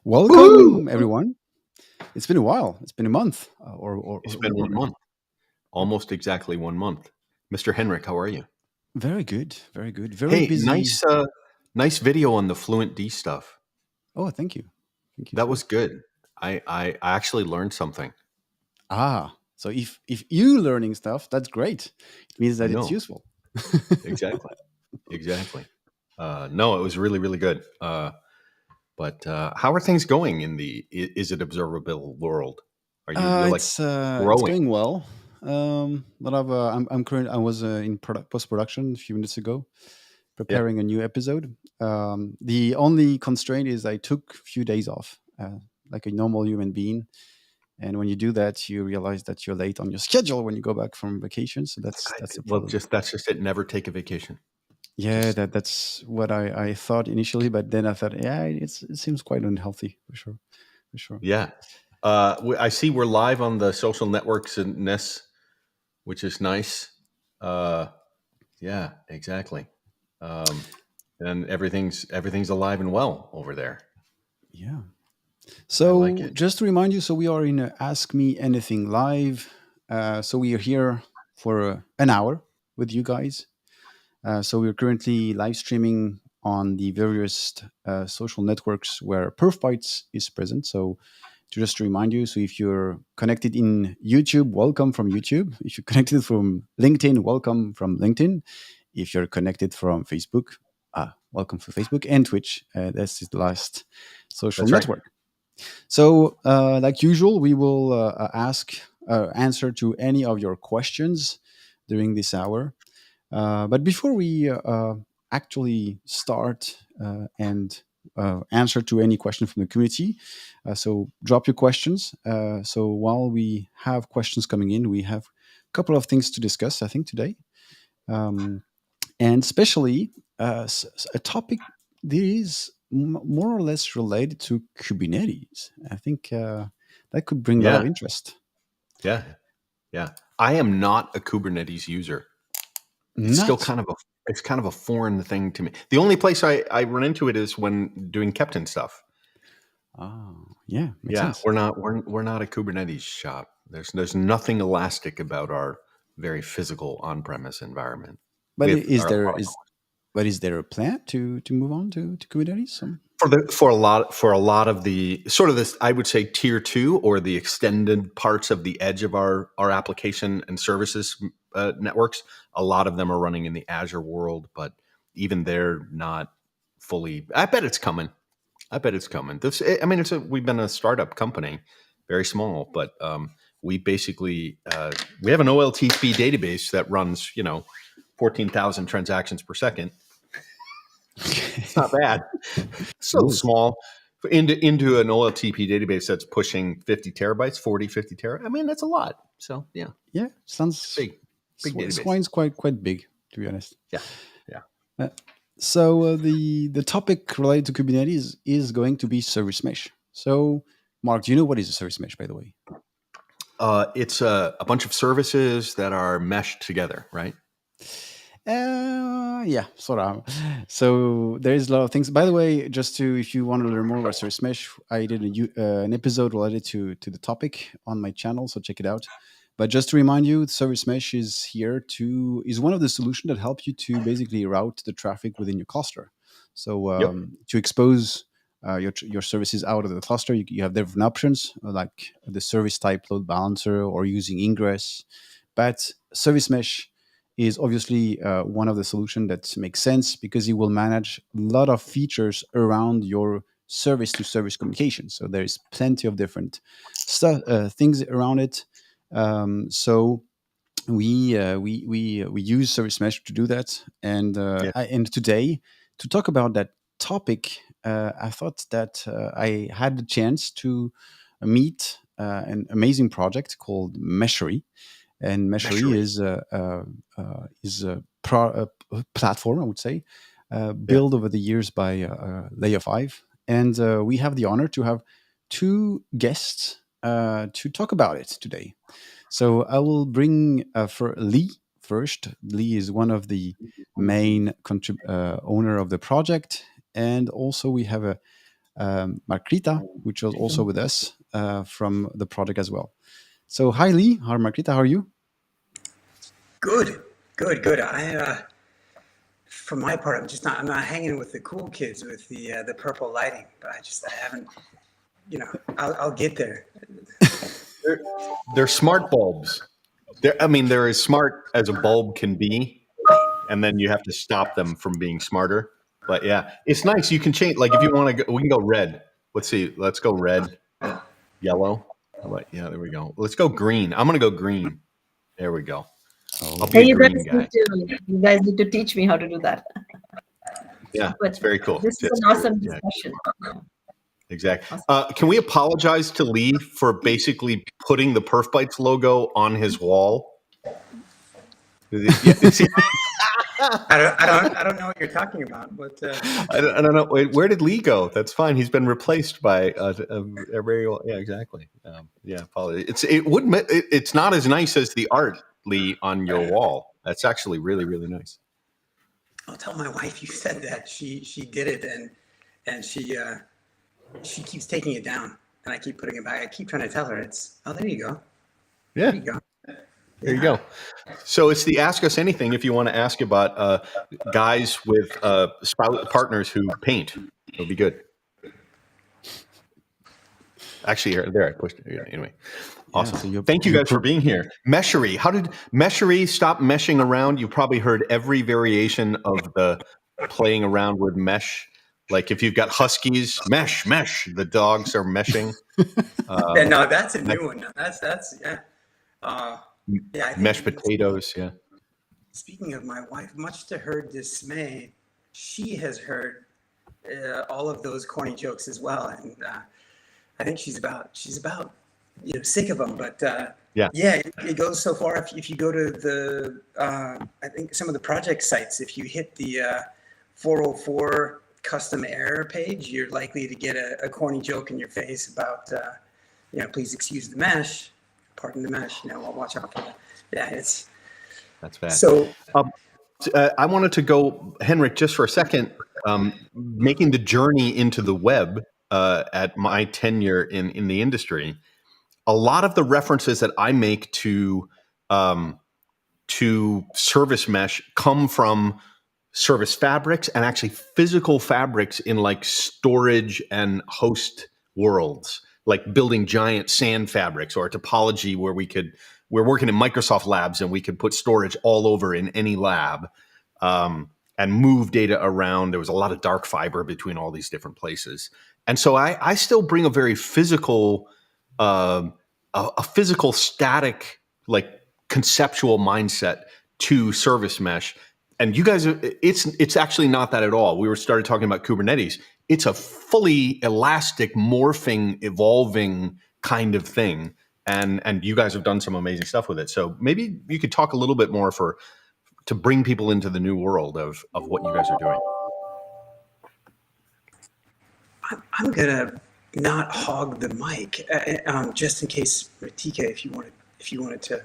Woohoo! Welcome, everyone. It's been a while. It's been a month It's or been more. 1 month, almost exactly 1 month. Mr. Henrik, how are you? Very good. Very good. Very Hey, busy. nice video on the Fluent D stuff. Oh, thank you. Thank you, That sir. was good. I actually learned something. So if you learning stuff, that's great. It means I that it's know useful. exactly, exactly. No, it was really, really good. But how are things going in the Is it observable world? You're like It's growing? going well. But I'm current. I was in post production a few minutes ago, Yeah, preparing a new episode. The only constraint is I took a few days off, like a normal human being. And when you do that, you realize that you're late on your schedule when you go back from vacation. So that's a well, problem. that's just it. Never take a vacation. Yeah, Just that's what I thought initially, but then I thought, yeah, it seems quite unhealthy for sure, for sure. yeah. I see we're live on the social networks in this, which is nice. Uh, yeah, exactly. Um, and everything's alive and well over there. Yeah. I like So it. just to remind you, so we are in Ask Me Anything live. So we are here for an hour with you guys. So we're currently live streaming on the various social networks where PerfBytes is present. So to just remind you, so if you're connected in YouTube, welcome from YouTube. If you're connected from LinkedIn, welcome from LinkedIn. If you're connected from Facebook, welcome to Facebook and Twitch. This is the last social That's right. network. So, like usual, we will answer to any of your questions during this hour. But before we actually start and answer to any question from the community, so drop your questions. So while we have questions coming in, we have a couple of things to discuss, I think, today. Um, and especially a topic that is more or less related to Kubernetes. I think that could bring a lot Yeah, of interest. yeah, yeah. I am not a Kubernetes user. It's still Not. kind of a foreign thing to me. The only place I run into it is when doing Captain stuff. Oh, yeah, makes Yeah, sense. we're not a Kubernetes shop. There's nothing elastic about our very physical on-premise environment. We But have is our there is there a plan to move on to Kubernetes? for a lot of the sort of this, I would say, tier two or the extended parts of the edge of our application and services networks. A lot of them are running in the Azure world, but even they're not fully. I bet it's coming. I bet it's coming. I mean, we've been a startup company, very small, but we basically we have an OLTP database that runs 14,000 transactions per second. It's not bad. So It is. small into an OLTP database that's pushing 50 terabytes, 40, 50 terabytes. I mean, that's a lot. So yeah, Yeah, it's sounds big database. Swine's quite big, to be honest. Yeah, yeah, Uh, so the topic related to Kubernetes is going to be service mesh. So, Mark, do you know what is a service mesh, by the way? it's a bunch of services that are meshed together, right? Yeah, sort of. So there's a lot of things. By the way, just to if you want to learn more about service mesh, I did an episode related to the topic on my channel, so check it out. But just to remind you, service mesh is one of the solutions that help you to basically route the traffic within your cluster. So Yep. to expose your services out of the cluster, you have different options like the service type load balancer or using ingress. But service mesh is obviously one of the solutions that makes sense because it will manage a lot of features around your service to service communication. So there is plenty of different things around it. So we use service mesh to do that. Yeah. And today to talk about that topic, I thought that I had the chance to meet an amazing project called Meshery. And Meshery Meshery. is a platform, I would say, Yeah. built over the years by Layer 5. And we have the honor to have two guests to talk about it today. So I will bring for Lee first. Lee is one of the main owner of the project. And also we have Mrittika, which was also with us from the project as well. So hi Lee, hi Mrittika, how are you? Good. For my part, I'm not hanging with the cool kids with the purple lighting, but I haven't, I'll get there. They're smart bulbs. They're as smart as a bulb can be, and then you have to stop them from being smarter. But yeah, it's nice. You can change. Like if you want to go, we can go red. Let's see. Let's go red, yellow. How about, yeah, there we go. Let's go green. I'm gonna go green. There we go. I'll be Hey, a you green guys guy. you guys need to teach me how to do that. Yeah, But it's very cool. this is It's an awesome yeah, discussion. exactly. Can we apologize to Lee for basically putting the Perf Bites logo on his wall? Yeah, see, I don't know what you're talking about, but I don't know. Wait, where did Lee go? That's fine. He's been replaced by a very yeah, exactly. Yeah, apologies. It's not as nice as the art, Lee, on your wall. That's actually really, really nice. I'll tell my wife you said that. She did it, and she keeps taking it down, and I keep putting it back. I keep trying to tell her there you go. Yeah. There you go. There you go. So it's the Ask Us Anything if you want to ask about guys with partners who paint. It'll be good. Actually, there I pushed it. Anyway, awesome. So Thank you guys for being here. Meshery. How did Meshery stop meshing around? You probably heard every variation of the playing around with mesh. Like if you've got huskies, mesh. The dogs are meshing. No, that's a new one. That's yeah. Yeah, Mesh potatoes. Yeah. Speaking of my wife, much to her dismay, she has heard all of those corny jokes as well, and I think she's about sick of them. But yeah, it goes so far. If you go to the I think some of the project sites, if you hit the 404 custom error page, you're likely to get a corny joke in your face about please excuse the mesh, pardon the mesh. I'll watch out for that. Yeah, that's bad. So I wanted to go, Henrik, just for a second, making the journey into the web at my tenure in the industry. A lot of the references that I make to service mesh come from service fabrics and actually physical fabrics in like storage and host worlds, like building giant sand fabrics or a topology where we're working in Microsoft labs and we could put storage all over in any lab and move data around. There was a lot of dark fiber between all these different places. And so I still bring a very physical, a physical static, like conceptual mindset to service mesh. And you guys, it's actually not that at all. We started talking about Kubernetes. It's a fully elastic, morphing, evolving kind of thing. And you guys have done some amazing stuff with it. So maybe you could talk a little bit more to bring people into the new world of what you guys are doing. I'm gonna not hog the mic, just in case, Mrittika, if you wanted to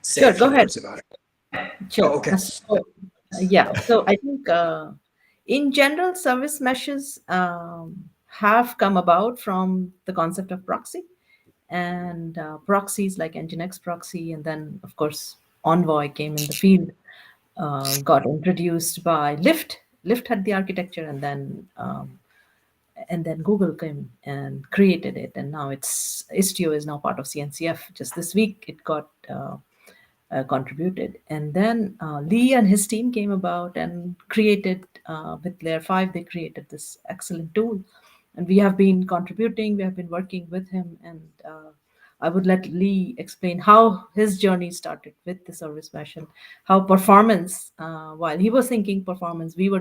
say Sure, a few go ahead. words about it. Sure. Oh, okay. So I think in general, service meshes have come about from the concept of proxy, and proxies like Nginx proxy, and then of course Envoy came in the field, got introduced by Lyft. Lyft had the architecture, and then Google came and created it, and now Istio is now part of CNCF. Just this week, it got contributed, and then Lee and his team came about and created with Layer 5. They created this excellent tool, and we have been contributing. We have been working with him, and I would let Lee explain how his journey started with the service mesh and how performance. While he was thinking performance, we were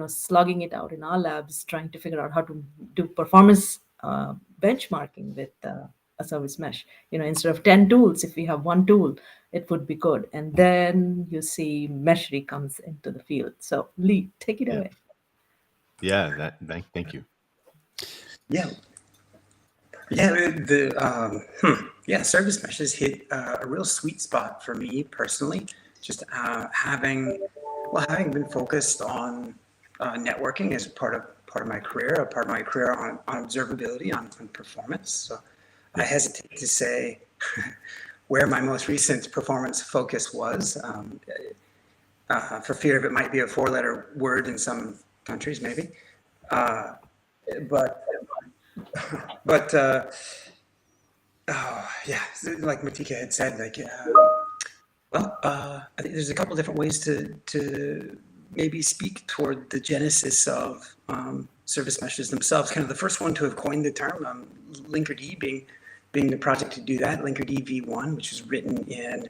slugging it out in our labs, trying to figure out how to do performance benchmarking with a service mesh. Instead of 10 tools, if we have one tool, it would be good. And then you see Meshery comes into the field. So Lee, take it away. Yeah, thank you. Yeah. Service meshes hit a real sweet spot for me personally. Just having been focused on networking as part of my career, a part of my career on observability, on performance. So I hesitate to say where my most recent performance focus was, for fear of it might be a 4-letter word in some countries, maybe. But yeah, like Mrittika had said, like, I think there's a couple different ways to maybe speak toward the genesis of service meshes themselves. Kind of the first one to have coined the term, Linkerd being the project to do that. Linkerd v1, which is written in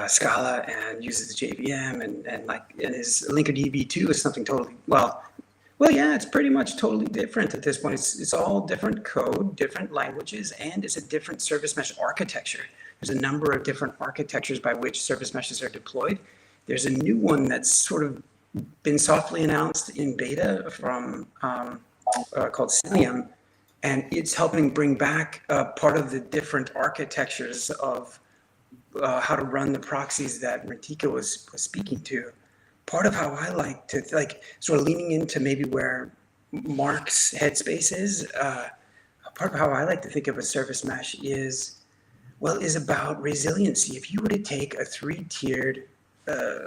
Scala and uses the JVM, and his Linkerd v2 is something totally yeah, it's pretty much totally different at this point. It's all different code, different languages, and it's a different service mesh architecture. There's a number of different architectures by which service meshes are deployed. There's a new one that's sort of been softly announced in beta from called Cilium, and it's helping bring back part of the different architectures of how to run the proxies that Mrittika was speaking to. Part of how I like to, sort of leaning into maybe where Mark's headspace is, part of how I like to think of a service mesh is about resiliency. If you were to take a 3-tiered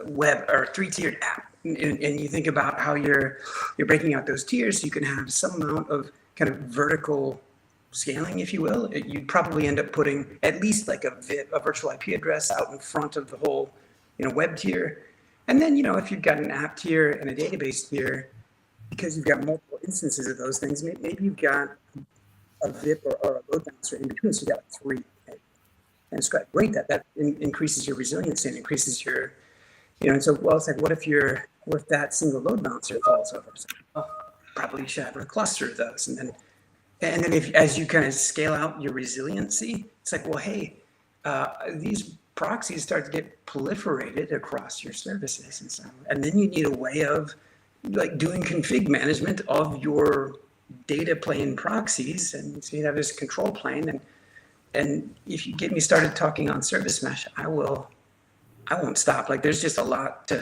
web or 3-tiered app, and you think about how you're breaking out those tiers, so you can have some amount of kind of vertical scaling, if you will, you'd probably end up putting at least like a virtual IP address out in front of the whole, web tier. And then, if you've got an app tier and a database tier, because you've got multiple instances of those things, maybe you've got a VIP or a load balancer in between, so you've got 3. And it's great that increases your resiliency and increases your, and so, it's like, what if that single load balancer falls over? So, probably you should have a cluster of those. And then as you kind of scale out your resiliency, it's like, hey, these proxies start to get proliferated across your services, and then you need a way of like doing config management of your data plane proxies, and so you have this control plane, and if you get me started talking on service mesh, I won't stop. Like, there's just a lot to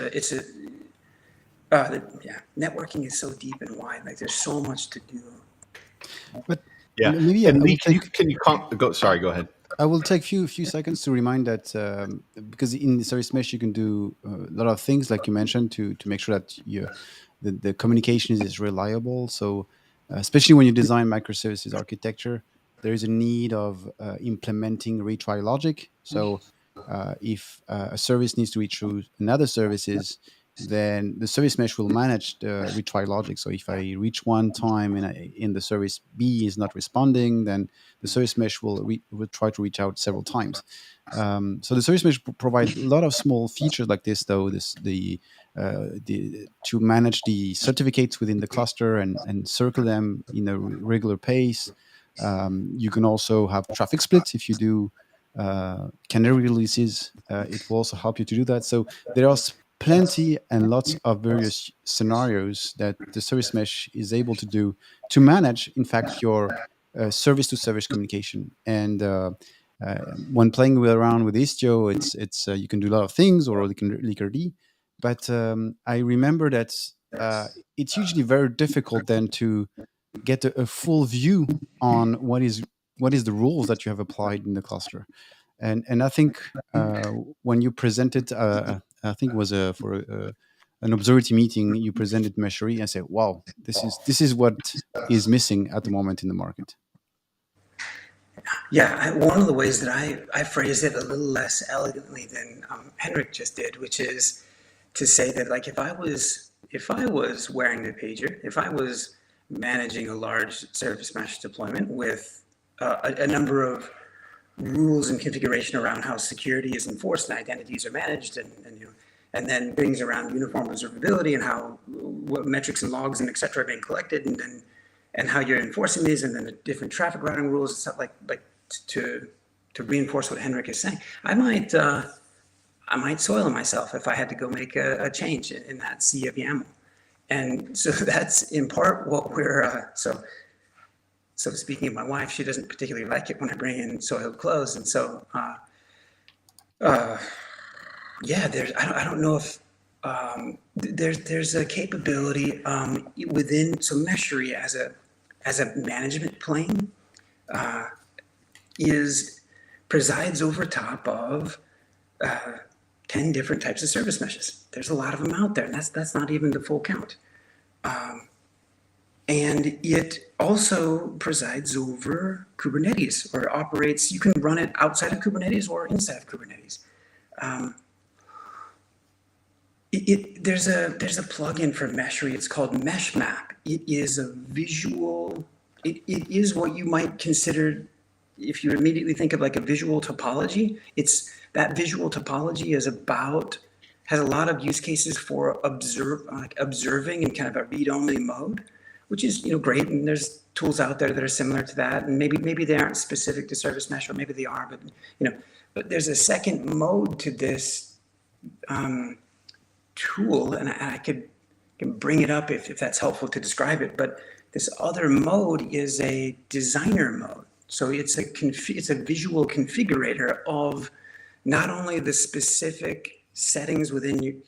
networking is so deep and wide. Like, there's so much to do. But Yeah. maybe And Lee, can you go? Sorry, go ahead. I will take few seconds to remind that because in the service mesh you can do a lot of things, like you mentioned, to make sure that the communication is reliable. So especially when you design microservices architecture, there is a need of implementing retry logic. So if a service needs to reach through another services, then the service mesh will manage the retry logic. So if I reach one time and in the service B is not responding, then the service mesh will try to reach out several times. So the service mesh provides a lot of small features like this, though. To manage the certificates within the cluster and circle them in a regular pace. You can also have traffic splits if you do canary releases. It will also help you to do that. So there are plenty and lots of various scenarios that the service mesh is able to do to manage, in fact, your service-to-service communication. And when playing around with Istio, it's you can do a lot of things, or Lickerd. But I remember that it's usually very difficult then to get a full view on what is the rules that you have applied in the cluster. And I think when you presented, I think it was for an observability meeting, you presented Meshery and said, "Wow, this is what is missing at the moment in the market." Yeah, one of the ways that I phrase it a little less elegantly than Henrik just did, which is to say that, like, if I was wearing the pager, if I was managing a large service mesh deployment with a number of rules and configuration around how security is enforced and identities are managed, and then things around uniform observability and what metrics and logs and et cetera are being collected, and how you're enforcing these, and then the different traffic routing rules and stuff like to reinforce what Henrik is saying. I might soil myself if I had to go make a change in that sea of YAML. And so that's in part what we're so speaking of my wife, she doesn't particularly like it when I bring in soiled clothes. And so, I don't know if there's a capability within, so Meshery as a management plane presides over top of 10 different types of service meshes. There's a lot of them out there, and that's not even the full count. And it also presides over Kubernetes, or operates, you can run it outside of Kubernetes or inside of Kubernetes. There's a plugin for Meshery. It's called MeshMap. It is a visual. It is what you might consider, if you immediately think of like a visual topology. It's that visual topology has a lot of use cases for observing in kind of a read-only mode, which is great. And there's tools out there that are similar to that. And maybe they aren't specific to service mesh, or maybe they are. But there's a second mode to this tool, and I can bring it up if that's helpful to describe it. But this other mode is a designer mode. So it's a visual configurator of not only the specific settings within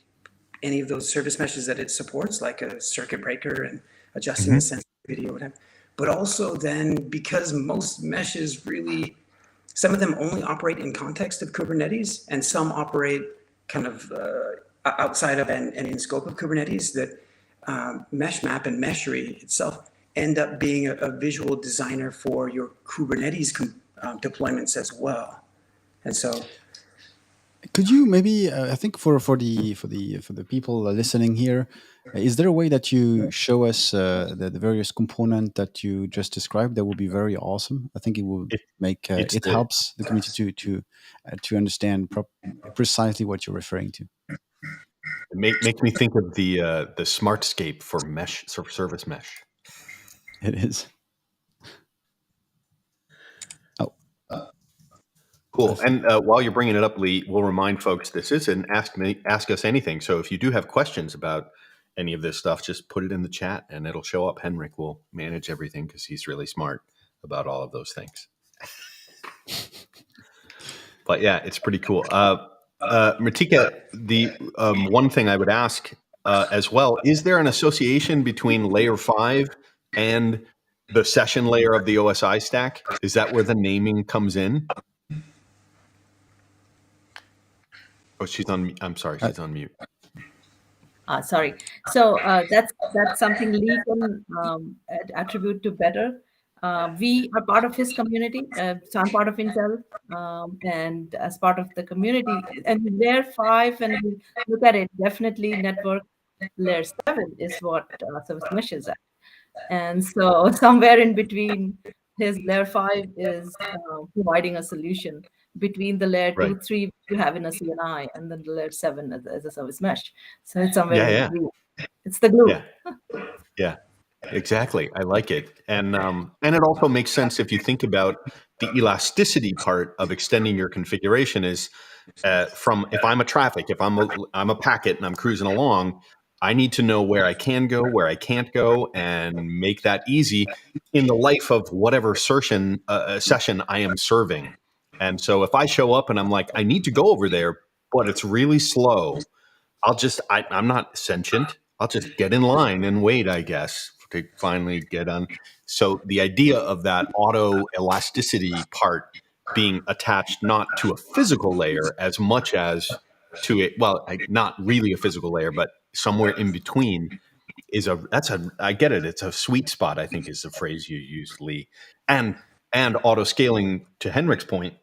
any of those service meshes that it supports, like a circuit breaker and adjusting the sensitivity or whatever, but also then, because most meshes really, some of them only operate in context of Kubernetes, and some operate kind of outside of and in scope of Kubernetes, that MeshMap and Meshery itself end up being a visual designer for your Kubernetes deployments as well. And so, could you maybe, I think for the people listening here, is there a way that you show us the various component that you just described? That would be very awesome. I think it will make it helps the community to understand precisely what you're referring to. It makes me think of the Smartscape for mesh, service mesh. It is. Cool. And while you're bringing it up, Lee, we'll remind folks this is an Ask Us Anything. So if you do have questions about any of this stuff, just put it in the chat and it'll show up. Henrik will manage everything because he's really smart about all of those things. But yeah, it's pretty cool. Mrittika, the one thing I would ask as well, is there an association between layer 5 and the session layer of the OSI stack? Is that where the naming comes in? Oh, she's on. I'm sorry, she's on mute. Sorry. So that's something Lee can attribute to better. We are part of his community. So I'm part of Intel, and as part of the community, and layer 5, and we look at it, definitely network layer 7 is what service mesh is at. And so somewhere in between, his layer 5 is providing a solution between the layer 2, 3 you have in a CNI, and then the layer 7 as a service mesh. So it's somewhere in between. It's the glue. Yeah, exactly. I like it. And it also makes sense if you think about the elasticity part of extending your configuration is from, if I'm a traffic, if I'm a packet and I'm cruising along, I need to know where I can go, where I can't go, and make that easy in the life of whatever session I am serving. And so if I show up and I'm like, I need to go over there, but it's really slow, I'm not sentient. I'll just get in line and wait, I guess, to finally get on. So the idea of that auto elasticity part being attached not to a physical layer as much as to it, well, not really a physical layer, but somewhere in between I get it. It's a sweet spot, I think is the phrase you used, Lee. And auto scaling, to Henrik's point,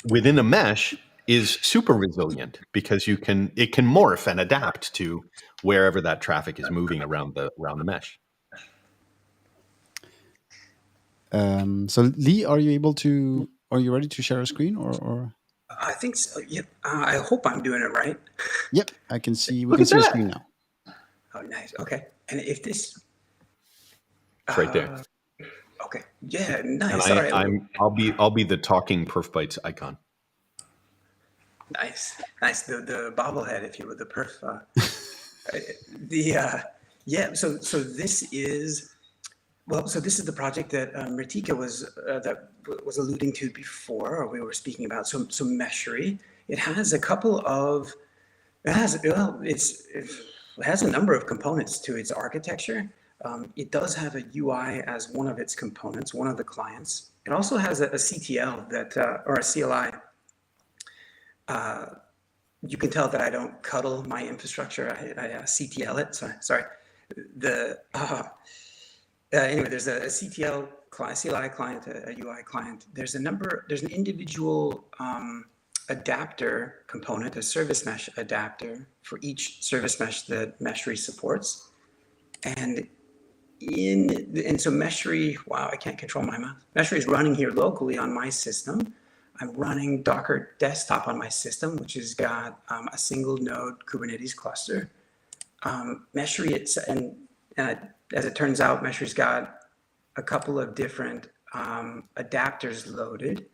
within a mesh is super resilient because it can morph and adapt to wherever that traffic is moving around the mesh. So Lee, are you ready to share a screen or? I think so. Yep. I hope I'm doing it right. Yep, I can see. We can see the screen now. Oh, nice. Okay. And if this, it's right there. Okay. Yeah. Nice. And I'll be the talking Perf Bytes icon. Nice. The bobblehead, if you would, the perf. So this is. Well, so this is the project that Mrittika was alluding to before, or we were speaking about. So Meshery, it has a couple of It has a number of components to its architecture. It does have a UI as one of its components, one of the clients. It also has a CTL that, or a CLI. You can tell that I don't cuddle my infrastructure. I CTL it. Sorry. Anyway, there's a CTL client, CLI client, a UI client. There's an individual adapter component, a service mesh adapter for each service mesh that Meshery supports. And so Meshery, wow, I can't control my mouse. Meshery is running here locally on my system. I'm running Docker desktop on my system, which has got a single node Kubernetes cluster. Meshery, as it turns out, Meshery's got a couple of different adapters loaded.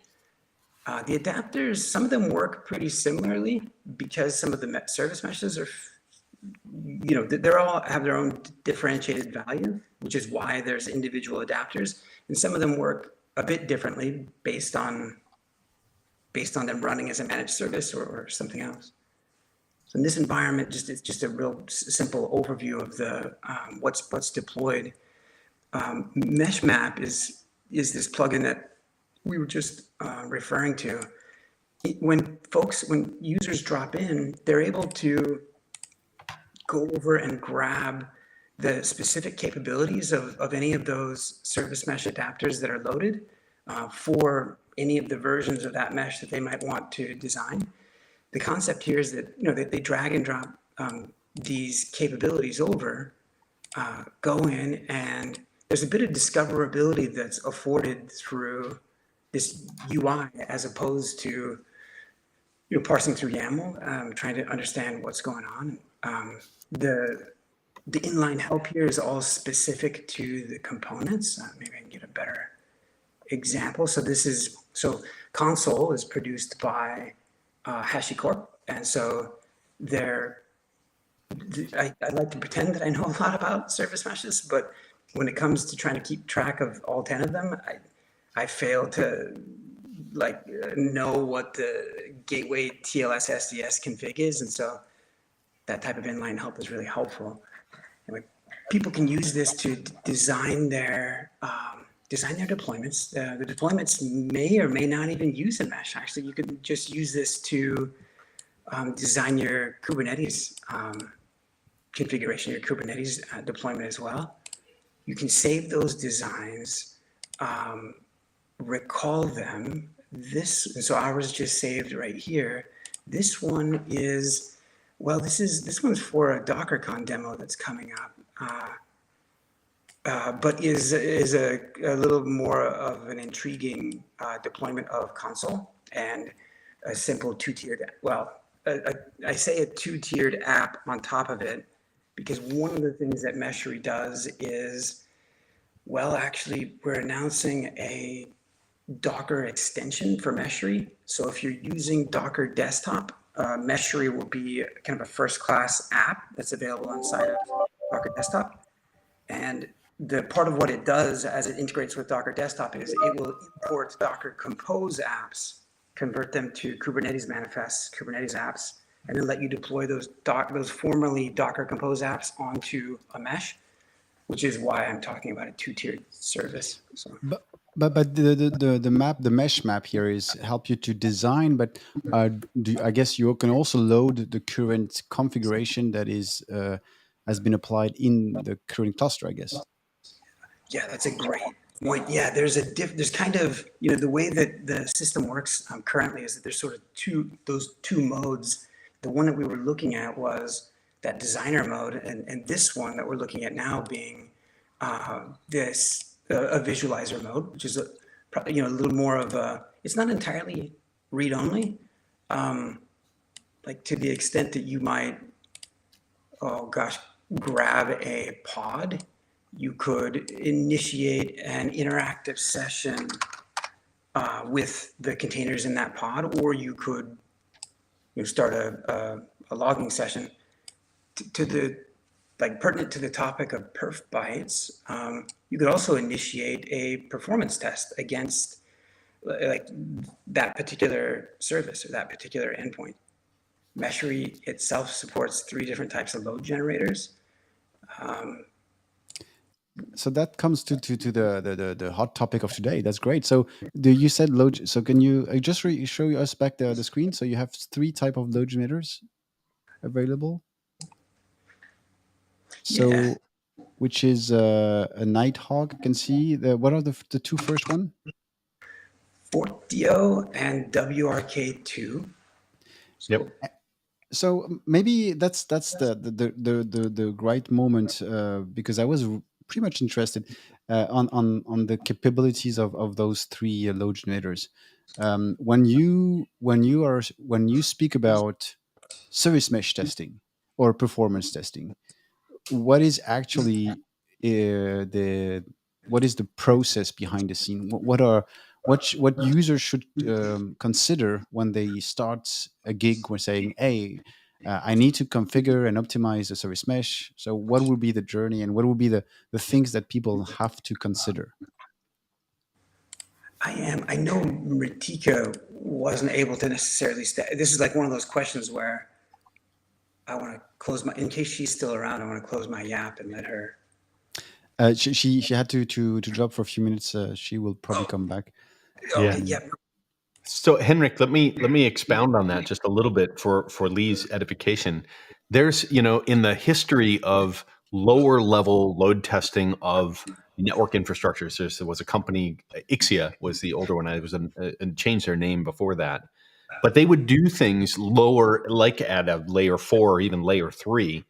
The adapters, some of them work pretty similarly because some of the service meshes are, they're all have their own differentiated value, which is why there's individual adapters. And some of them work a bit differently based on them running as a managed service or something else. So in this environment, it's just a real simple overview of the what's deployed. MeshMap is this plugin that we were just referring to. When users drop in, they're able to go over and grab the specific capabilities of any of those service mesh adapters that are loaded for any of the versions of that mesh that they might want to design. The concept here is that they drag and drop these capabilities over, go in, and there's a bit of discoverability that's afforded through this UI as opposed to parsing through YAML, trying to understand what's going on. The inline help here is all specific to the components. Maybe I can get a better example. So console is produced by HashiCorp, and so I like to pretend that I know a lot about service meshes, but when it comes to trying to keep track of all 10 of them, I fail to know what the gateway TLS SDS config is, and so that type of inline help is really helpful. And people can use this to design their deployments. The deployments may or may not even use a mesh. Actually, you could just use this to design your Kubernetes configuration, your Kubernetes deployment as well. You can save those designs, recall them. So ours just saved right here. This one is, this one's for a DockerCon demo that's coming up, but is a little more of an intriguing deployment of console and a simple two-tiered, I say a two-tiered app on top of it, because one of the things that Meshery does is, actually, we're announcing a Docker extension for Meshery. So if you're using Docker Desktop, Meshery will be kind of a first-class app that's available inside of Docker Desktop. And the part of what it does as it integrates with Docker Desktop is it will import Docker Compose apps, convert them to Kubernetes manifests, Kubernetes apps, and then let you deploy those formerly Docker Compose apps onto a mesh, which is why I'm talking about a two-tiered service. So. But the mesh map here is help you to design. But I guess you can also load the current configuration that has been applied in the current cluster, I guess. Yeah, that's a great point. Yeah, there's kind of, the way that the system works currently is that there's sort of those two modes. The one that we were looking at was that designer mode, and this one that we're looking at now being a visualizer mode, which is probably a little more of it's not entirely read-only, to the extent that you might, grab a pod. You could initiate an interactive session with the containers in that pod, or you could start a logging session pertinent to the topic of perf bytes. You could also initiate a performance test against that particular service or that particular endpoint. Meshery itself supports 3 different types of load generators. So that comes to the hot topic of today. That's great. So you said load. So can you just show us back the screen? So you have 3 type of load generators available. So Yeah. which is a Nighthawk. I can see what are the 2 first one? Fortio and WRK2. Yep. So maybe that's the right moment, because I was pretty much interested on the capabilities of those 3 load generators. When you speak about service mesh testing or performance testing, what is actually the what is the process behind the scene? What users should consider when they start a gig? We're saying, hey, I need to configure and optimize the service mesh. So what will be the journey, and what will be the things that people have to consider? I know Mrittika wasn't able to necessarily stay. This is like one of those questions where I want to close in case she's still around, I want to close my yap and let her. She had to drop for a few minutes. She will probably come back. Okay, yeah. So Henrik, let me expound on that just a little bit for Lee's edification. There's, in the history of lower level load testing of network infrastructures, there was a company, Ixia was the older one. I was and changed their name before that, but they would do things lower, like at a layer 4 or even layer 3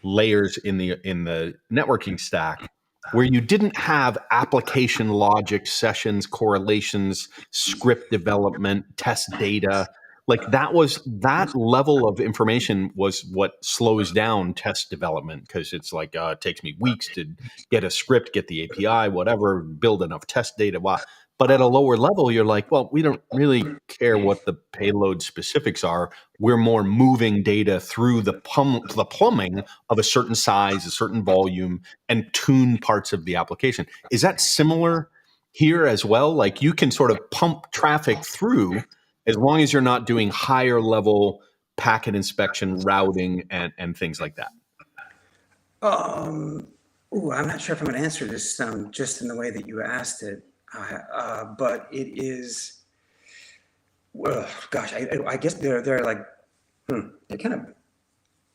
layers in the networking stack, where you didn't have application logic, sessions, correlations, script development, test data. Like that level of information was what slows down test development, because it's like it takes me weeks to get a script, get the API, whatever, build enough test data. But at a lower level, you're like, well, we don't really care what the payload specifics are. We're more moving data through the plumbing of a certain size, a certain volume, and tune parts of the application. Is that similar here as well? Like, you can sort of pump traffic through as long as you're not doing higher level packet inspection, routing, and things like that. I'm not sure if I'm going to answer this just in the way that you asked it, but it is. Well, gosh, I guess they're like they're kind of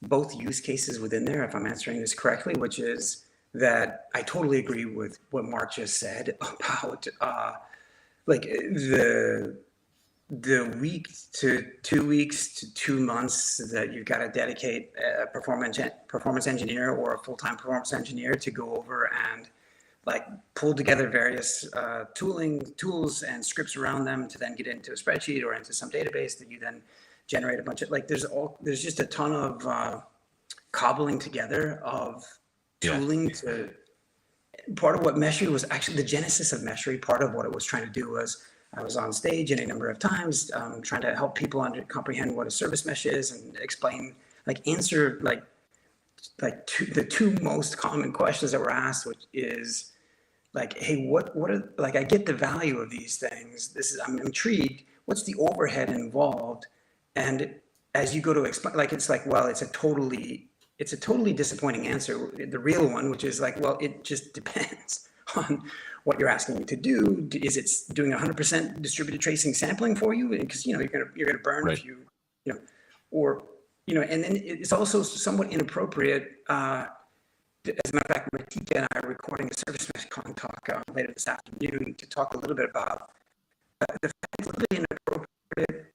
both use cases within there, if I'm answering this correctly, which is that I totally agree with what Mark just said about like the week to 2 weeks to 2 months that you've got to dedicate a performance engineer or a full-time performance engineer to go over and like pull together various tools and scripts around them to then get into a spreadsheet or into some database that you then generate a bunch of, like, there's just a ton of cobbling together of tooling to. Part of what Meshery was actually, the genesis of Meshery, part of what it was trying to do was, I was on stage any number of times trying to help people comprehend what a service mesh is and explain, answer the 2 most common questions that were asked, which is like, hey, what are, like, I get the value of these things. I'm intrigued. What's the overhead involved? And as you go to explain, like, it's like, well, it's a totally disappointing answer. The real one, which is like, well, it just depends on what you're asking me to do. Is it doing 100% distributed tracing sampling for you? Because, you're gonna burn Right. if you or, and then it's also somewhat inappropriate. As a matter of fact, Mrittika and I are recording a service mesh talk later this afternoon to talk a little bit about the fact it's really inappropriate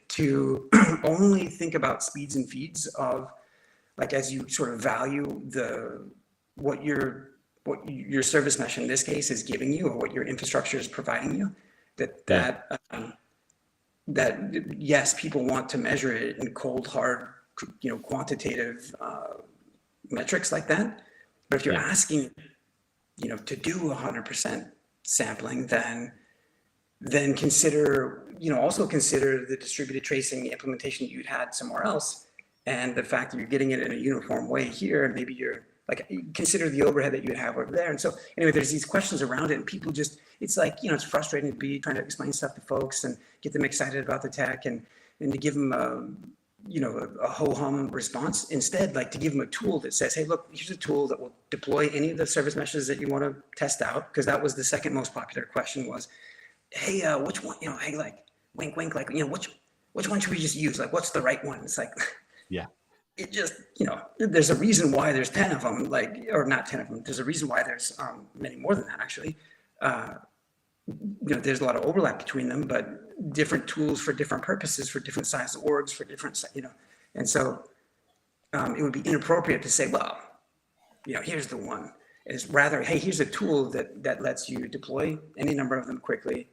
to only think about speeds and feeds of, like, as you sort of value what your service mesh in this case is giving you, or what your infrastructure is providing you, that yes, people want to measure it in cold, hard, quantitative metrics like that. But if you're asking, to do 100% sampling, then consider, also consider the distributed tracing implementation you'd had somewhere else, and the fact that you're getting it in a uniform way here, and maybe you're like, consider the overhead that you'd have over there. And so anyway, there's these questions around it, and people just, it's like, it's frustrating to be trying to explain stuff to folks and get them excited about the tech. And and to give them a ho-hum response. Instead, like to give them a tool that says, hey, look, here's a tool that will deploy any of the service meshes that you want to test out. Because that was the second most popular question was, hey, which one, hey, like wink, wink, like, which one should we just use? Like, what's the right one? It's like, yeah, it just, there's a reason why there's 10 of them, like, or not 10 of them. There's a reason why there's many more than that, actually. There's a lot of overlap between them, but different tools for different purposes, for different size orgs, for different, and so it would be inappropriate to say, well, here's the one. It's rather, hey, here's a tool that lets you deploy any number of them quickly,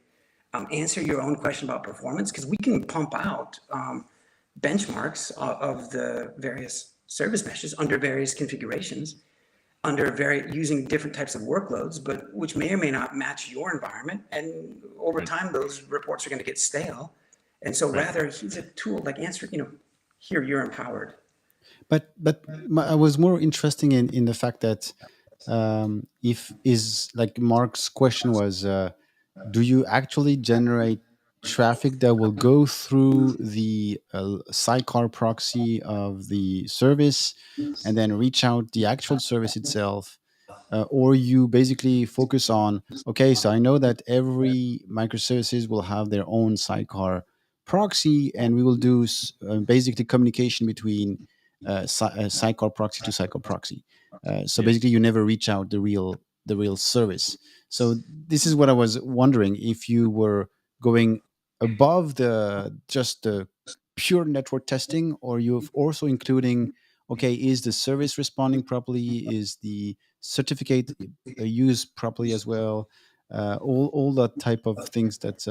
answer your own question about performance, because we can pump out benchmarks of the various service meshes under various configurations, using different types of workloads, but which may or may not match your environment. And over time, those reports are going to get stale. And so rather, here's a tool like answer, here you're empowered. But I was more interested in the fact that like Mark's question was, do you actually generate traffic that will go through the sidecar proxy of the service and then reach out the actual service itself? Or you basically focus on, okay, so I know that every microservices will have their own sidecar proxy, and we will do basically communication between sidecar proxy to sidecar proxy. So basically, you never reach out the real service. So this is what I was wondering, if you were going above just the pure network testing, or you're also including, okay, is the service responding properly? Is the certificate used properly as well? All that type of things that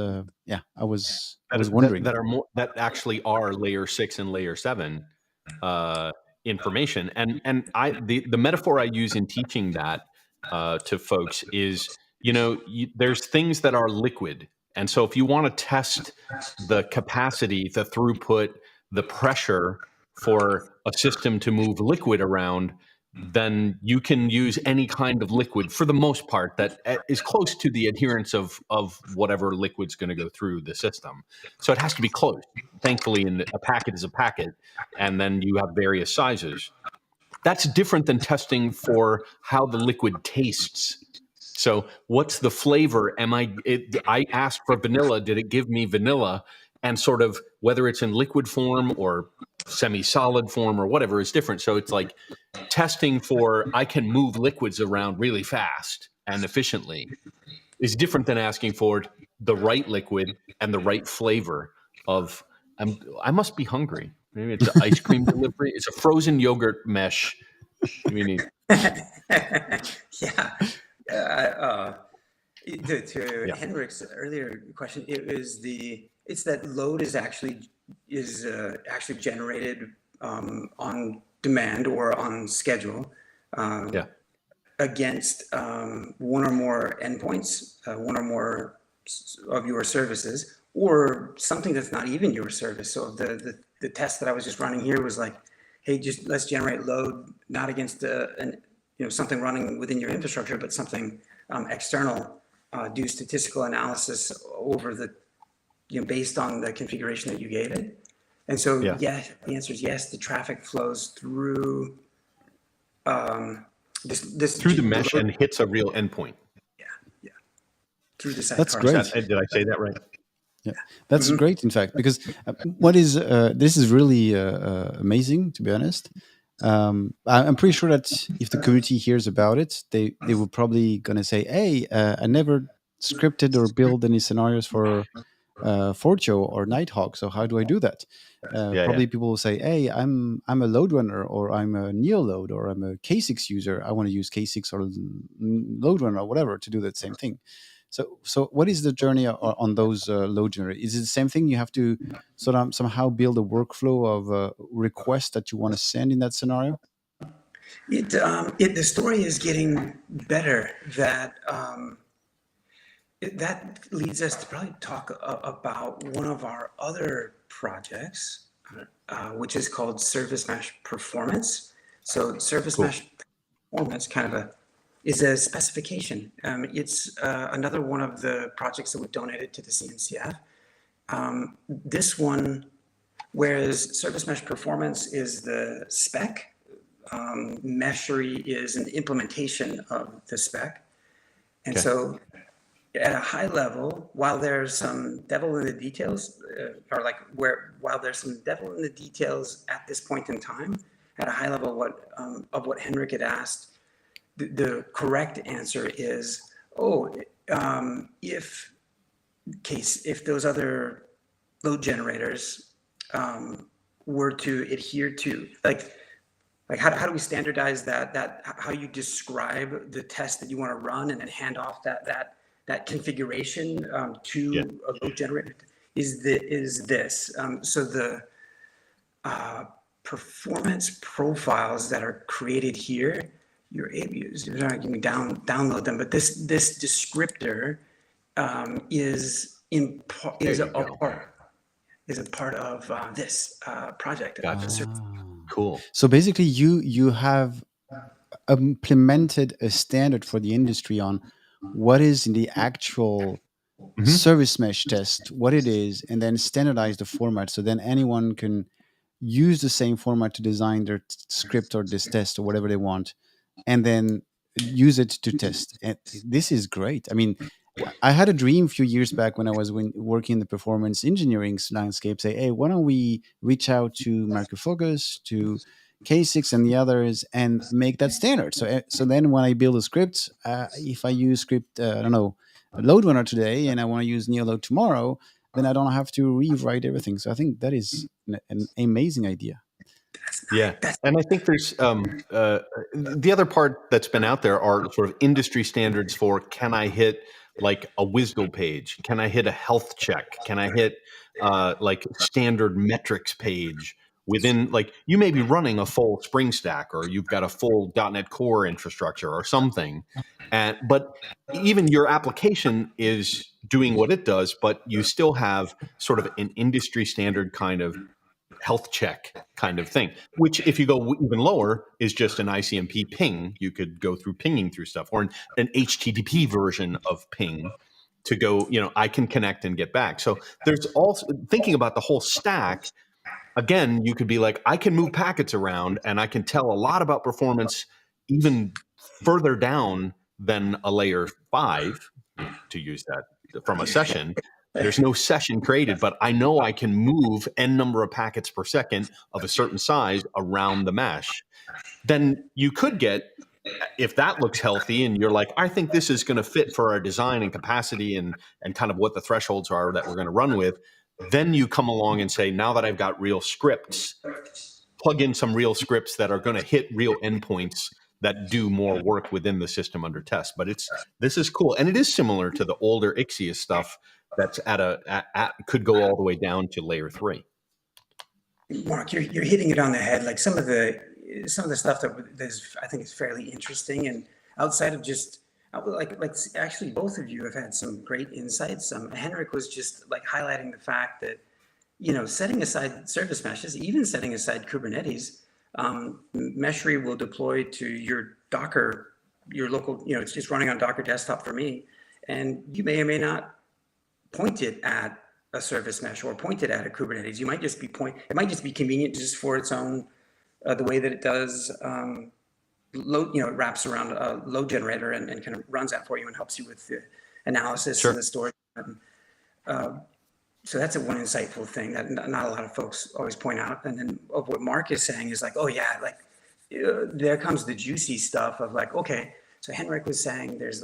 I was wondering. that actually are layer 6 and layer 7 information. And the metaphor I use in teaching that to folks is, there's things that are liquid. And so if you want to test the capacity, the throughput, the pressure for a system to move liquid around, then you can use any kind of liquid for the most part that is close to the adherence of whatever liquid's going to go through the system. So it has to be close. Thankfully, a packet is a packet, and then you have various sizes. That's different than testing for how the liquid tastes. So what's the flavor? I asked for vanilla. Did it give me vanilla? And sort of whether it's in liquid form or semi-solid form or whatever is different. So it's like testing for, I can move liquids around really fast and efficiently, is different than asking for the right liquid and the right flavor of, I must be hungry. Maybe it's an ice cream delivery. It's a frozen yogurt mesh. Yeah. To Henrik's earlier question, it's that load is actually generated on demand or on schedule against one or more endpoints, one or more of your services, or something that's not even your service. So the test that I was just running here was like, hey, let's generate load not against something running within your infrastructure, but something external. Do statistical analysis over based on the configuration that you gave it. And so, the answer is yes. The traffic flows through through the mesh and hits a real endpoint. Yeah. Through the sidecar. That's great. Did I say that right? Yeah, that's great. In fact, because this is really amazing. To be honest, I'm pretty sure that if the community hears about it, they were probably gonna say, "Hey, I never scripted or built any scenarios for Fortio or Nighthawk. So how do I do that?" Probably people will say, "Hey, I'm a load runner, or I'm a NeoLoad, or I'm a K6 user. I want to use K6 or load runner or whatever to do that same thing." So what is the journey on those load generators? Is it the same thing? You have to sort of somehow build a workflow of requests that you want to send in that scenario? The story is getting better. That leads us to probably talk about one of our other projects, which is called Service Mesh Performance. So Service Mesh Performance is a specification. It's another one of the projects that we donated to the CNCF. This one whereas service mesh performance is the spec. Meshery is an implementation of the spec. And Okay. so at a high level, while there's some devil in the details, while there's some devil in the details at this point in time, at a high level, what Henrik had asked, the correct answer is, if those other load generators were to adhere to, how do we standardize that how you describe the test that you want to run and then hand off that configuration to a load generator is this. So the performance profiles that are created here, you're not going to download them, but this descriptor is a part of this project. Gotcha. Cool. So basically, you have implemented a standard for the industry on what is in the actual service mesh test, what it is, and then standardize the format so then anyone can use the same format to design their script or this test or whatever they want, and then use it to test. And this is great. I mean, I had a dream a few years back when I was working in the performance engineering landscape. Say, hey, why don't we reach out to Marco Focus, to K6 and the others, and make that standard? So then when I build a script, if I use script, I don't know, load runner today, and I want to use neoload tomorrow, then I don't have to rewrite everything. So I think that is an amazing idea. Yeah, and I think there's the other part that's been out there are sort of industry standards for, can I hit like a WSGO page? Can I hit a health check? Can I hit like standard metrics page within, like, you may be running a full Spring Stack, or you've got a full .NET Core infrastructure or something, but even your application is doing what it does, but you still have sort of an industry standard kind of health check kind of thing, which if you go even lower is just an ICMP ping. You could go through pinging through stuff, or an HTTP version of ping to go, I can connect and get back. So there's also thinking about the whole stack. Again, you could be like, I can move packets around and I can tell a lot about performance even further down than a layer 5, to use that from a session. There's no session created, but I know I can move n number of packets per second of a certain size around the mesh. Then you could get, if that looks healthy and you're like, I think this is going to fit for our design and capacity and kind of what the thresholds are that we're going to run with, then you come along and say, now that I've got real scripts, plug in some real scripts that are going to hit real endpoints that do more work within the system under test. But this is cool, and it is similar to the older Ixius stuff that's could go all the way down to layer 3. Mark, you're hitting it on the head. Like some of the stuff that I think is fairly interesting, and outside of just like actually both of you have had some great insights. Henrik was just like highlighting the fact that setting aside service meshes, even setting aside Kubernetes, Meshery will deploy to your Docker, your local. It's just running on Docker desktop for me, and you may or may not point it at a service mesh or point it at a Kubernetes. You might just be it might just be convenient just for its own, the way that it does load. It wraps around a load generator and kind of runs that for you and helps you with the analysis and the storage. So that's one insightful thing that not a lot of folks always point out. And then of what Mark is saying is like, oh yeah, like there comes the juicy stuff of like, okay, so Henrik was saying there's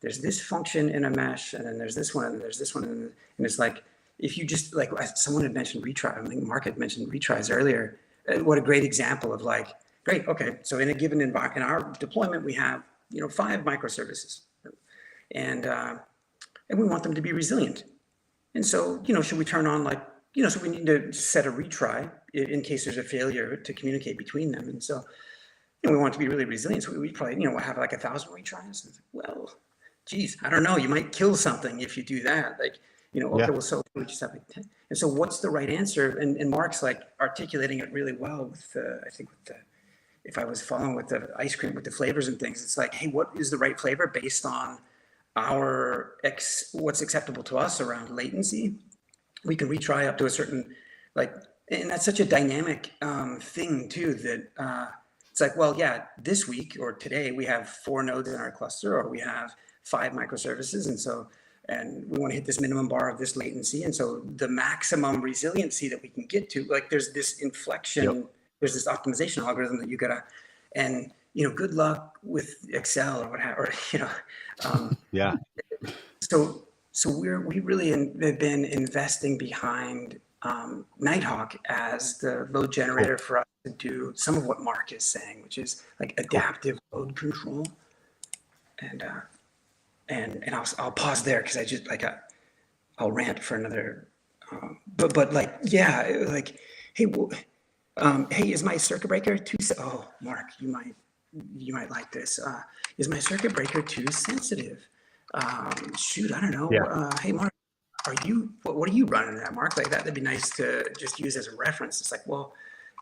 this function in a mesh, and then there's this one, and there's this one, and it's like, if you just like, someone had mentioned retry, I think Mark had mentioned retries earlier. What a great example of like, great, okay, so in a given environment, in our deployment, we have 5 microservices, and we want them to be resilient. And so, should we turn on so we need to set a retry in case there's a failure to communicate between them. And so, we want it to be really resilient. So we probably, have like 1,000 retries. And well, geez, I don't know. You might kill something if you do that. Like, okay, well, so we just have like 10. And so what's the right answer? And Mark's like articulating it really well with, I think if I was following with the ice cream, with the flavors and things, it's like, hey, what is the right flavor based on what's acceptable to us around latency? We can retry up to a certain, like and that's such a dynamic thing too, that it's like, well, yeah, this week or today we have 4 nodes in our cluster, or we have 5 microservices, and we want to hit this minimum bar of this latency, and so the maximum resiliency that we can get to, like, there's this inflection, Yep. there's this optimization algorithm that you gotta, and good luck with Excel or what have, or Yeah. so we really have been investing behind Nighthawk as the load generator for us to do some of what Mark is saying, which is like adaptive load control. And I'll pause there because I just I'll rant for another. But like, yeah, like, hey, hey, is my circuit breaker too? Oh, Mark, you might like this. Is my circuit breaker too sensitive? Shoot, I don't know. Yeah. Hey, Mark, what are you running at, Mark? Like that'd be nice to just use as a reference. It's like, well,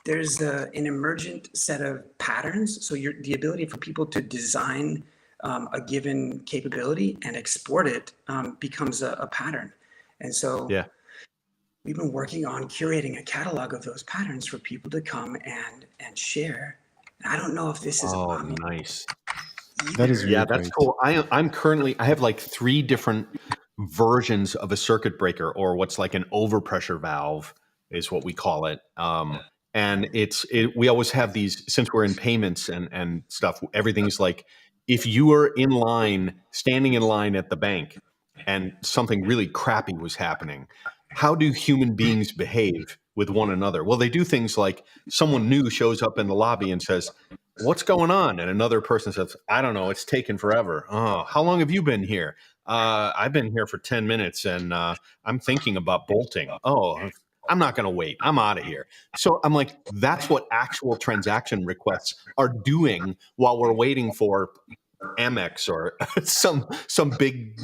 there's an emergent set of patterns. So the ability for people to design a given capability and export it becomes a pattern. And so Yeah. we've been working on curating a catalog of those patterns for people to come and share. And I don't know if this is Oh, nice. That is Yeah, really that's great. cool. I have like 3 different versions of a circuit breaker, or what's like an overpressure valve is what we call it. And we always have these, since we're in payments and stuff, everything's like, if you were standing in line at the bank and something really crappy was happening, how do human beings behave with one another? Well, they do things like someone new shows up in the lobby and says, "What's going on?" And another person says, "I don't know. It's taken forever." "Oh, how long have you been here?" I've been here for 10 minutes and I'm thinking about bolting." "Oh, I'm not going to wait. I'm out of here." So I'm like, that's what actual transaction requests are doing while we're waiting for Amex or some big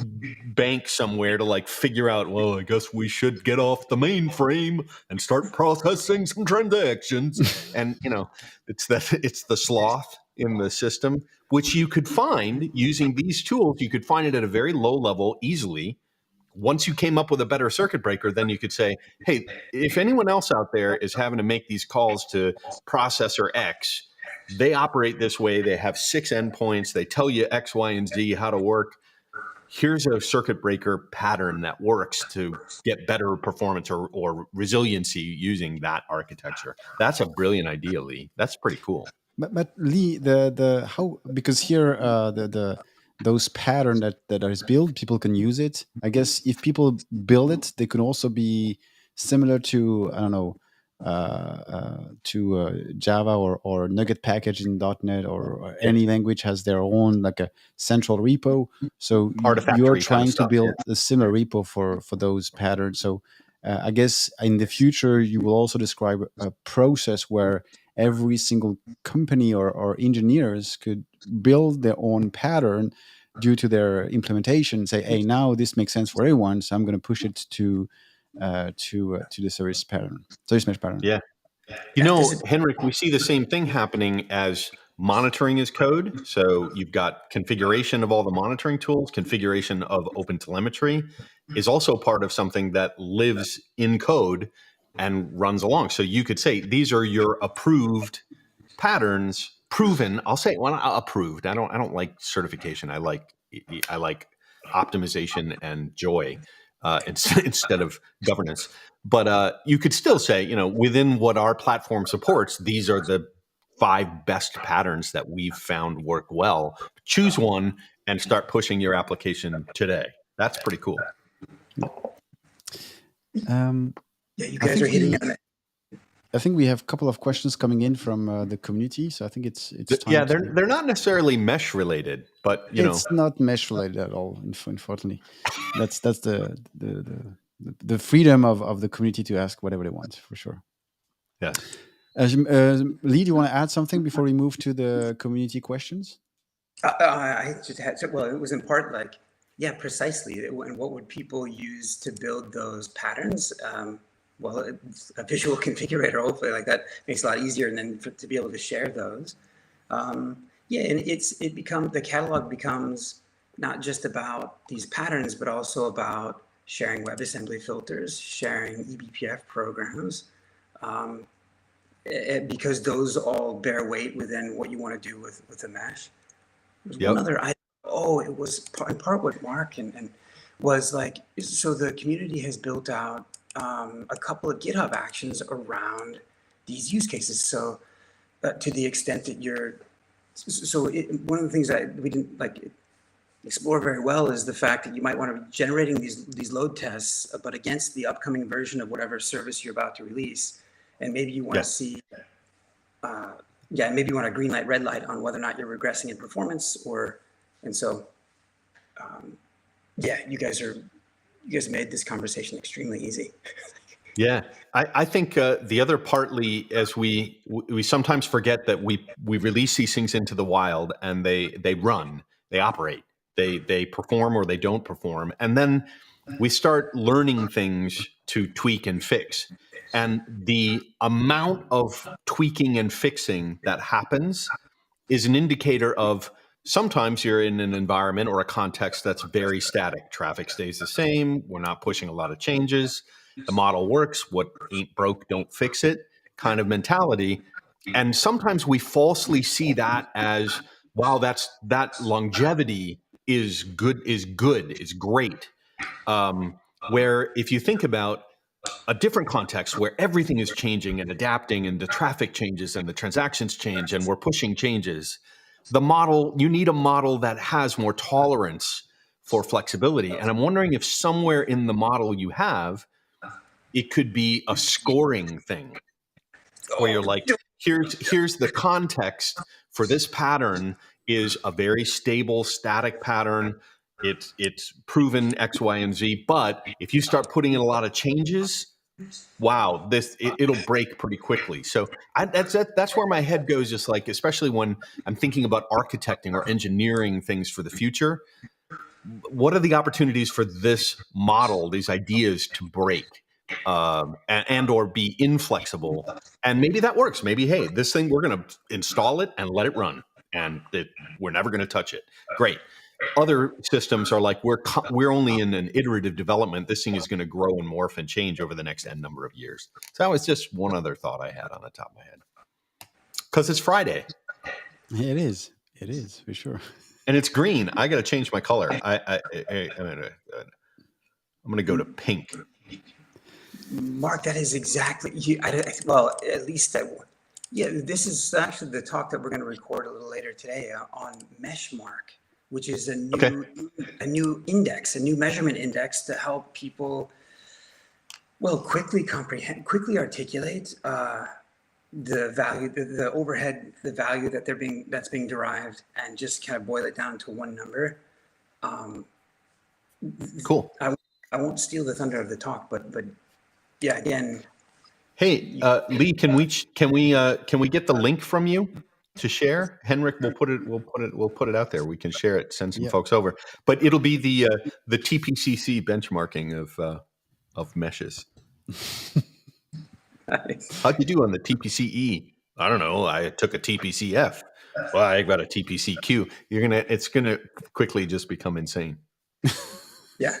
bank somewhere to like figure out, well, I guess we should get off the mainframe and start processing some transactions. And it's the sloth in the system, which you could find using these tools. You could find it at a very low level easily. Once you came up with a better circuit breaker, then you could say, hey, if anyone else out there is having to make these calls to processor X, they operate this way. They have 6 endpoints. They tell you X, Y, and Z how to work. Here's a circuit breaker pattern that works to get better performance or resiliency using that architecture. That's a brilliant idea, Lee. That's pretty cool. But Lee, the how, because here the those pattern that is built, people can use it. I guess if people build it, they could also be similar to, I don't know, Java or Nugget package in .NET, or any language has their own like a central repo. So you're Artifactory kind of trying to stuff, build a similar repo for those patterns. So I guess in the future you will also describe a process where every single company or engineers could build their own pattern due to their implementation. Say, hey, now this makes sense for everyone, so I'm going to push it to the service mesh pattern. Yeah. Henrik, we see the same thing happening as monitoring as code. So you've got configuration of all the monitoring tools, configuration of OpenTelemetry is also part of something that lives in code and runs along. So you could say, these are your approved patterns, proven. I'll say, well, approved. I don't like certification. I like optimization and joy instead of governance. But you could still say, within what our platform supports, these are the 5 best patterns that we've found work well. Choose one and start pushing your application today. That's pretty cool. Yeah, you guys are hitting on it. I think we have a couple of questions coming in from the community, so I think it's time. Yeah, they're not necessarily mesh related, but it's not mesh related at all. Unfortunately, that's the freedom of the community to ask whatever they want, for sure. Yes. Lee, do you want to add something before we move to the community questions? I just had to, well, it was in part like, yeah, precisely. And what would people use to build those patterns? Well, a visual configurator, hopefully, like that makes it a lot easier, and then to be able to share those. Yeah, and the catalog becomes not just about these patterns, but also about sharing WebAssembly filters, sharing eBPF programs, because those all bear weight within what you want to do with the mesh. There's one Yep. other item. Oh, it was in part with Mark and was like, so the community has built out a couple of GitHub actions around these use cases. So to the extent that one of the things that we didn't explore very well is the fact that you might want to be generating these load tests, but against the upcoming version of whatever service you're about to release. And maybe you want to see, maybe you want a green light, red light on whether or not you're regressing in performance you guys made this conversation extremely easy. Yeah, I think the other partly, as we sometimes forget that we release these things into the wild and they run, they operate, they perform or they don't perform, and then we start learning things to tweak and fix. And the amount of tweaking and fixing that happens is an indicator of sometimes you're in an environment or a context that's very static. Traffic stays the same. We're not pushing a lot of changes. The model works. What ain't broke, don't fix it kind of mentality. And sometimes we falsely see that as, wow, that longevity is great. Where if you think about a different context where everything is changing and adapting and the traffic changes and the transactions change and we're pushing changes, you need a model that has more tolerance for flexibility. And I'm wondering if somewhere in the model you have, it could be a scoring thing where you're like, here's the context for this pattern is a very stable, static pattern. It's proven X, Y, and Z. But if you start putting in a lot of changes, wow, it'll break pretty quickly. So that's where my head goes. Just like, especially when I'm thinking about architecting or engineering things for the future, what are the opportunities for this model, these ideas to break and or be inflexible? And maybe that works. Maybe, hey, this thing, we're going to install it and let it run, and we're never going to touch it. Great. Other systems are like, we're only in an iterative development. This thing is going to grow and morph and change over the next N number of years. So that was just one other thought I had on the top of my head. Because it's Friday. It is for sure. And it's green. I got to change my color. I'm going to go to pink. Mark, that is exactly, this is actually the talk that we're going to record a little later today on Meshmark, which is a new index, a new measurement index to help people, quickly articulate the value, the overhead, the value that's being derived, and just kind of boil it down to one number. Cool. I won't steal the thunder of the talk, but yeah, again. Hey, Lee, can we get the link from you to share? Henrik, we'll put it out there. We can share it, send some folks over. But it'll be the TPCC benchmarking of meshes. Nice. How'd you do on the TPCE? I don't know. I took a TPCF. Well, I got a TPCQ. It's gonna quickly just become insane. Yeah.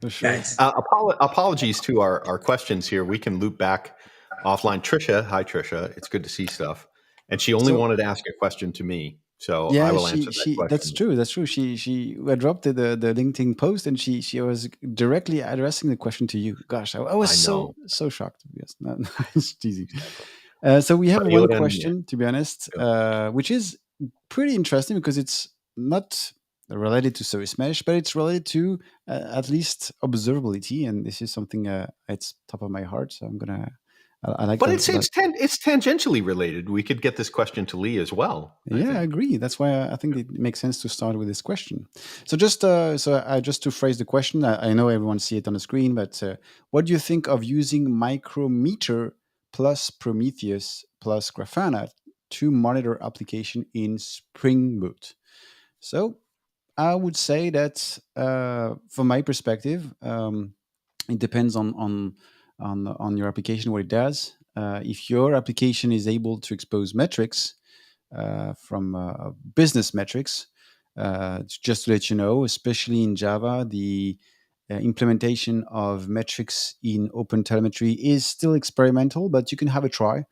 For sure. Nice. Apologies to our questions here. We can loop back offline. Trisha, hi Trisha. It's good to see stuff. And she only wanted to ask a question to me, so I will answer that question. That's true. She dropped the LinkedIn post, and she was directly addressing the question to you. Gosh, I was so shocked. Yes, no, it's teasing. So we have one question, to be honest, which is pretty interesting because it's not related to service mesh, but it's related to at least observability, and this is something it's top of my heart. So I'm gonna. I like. But it's tangentially related. We could get this question to Lee as well. I agree. That's why I think it makes sense to start with this question. So just to phrase the question, I know everyone see it on the screen, but what do you think of using Micrometer plus Prometheus plus Grafana to monitor application in Spring Boot? So I would say that from my perspective, it depends on your application, what it does. If your application is able to expose metrics from business metrics, just to let you know, especially in Java, the implementation of metrics in OpenTelemetry is still experimental, but you can have a try,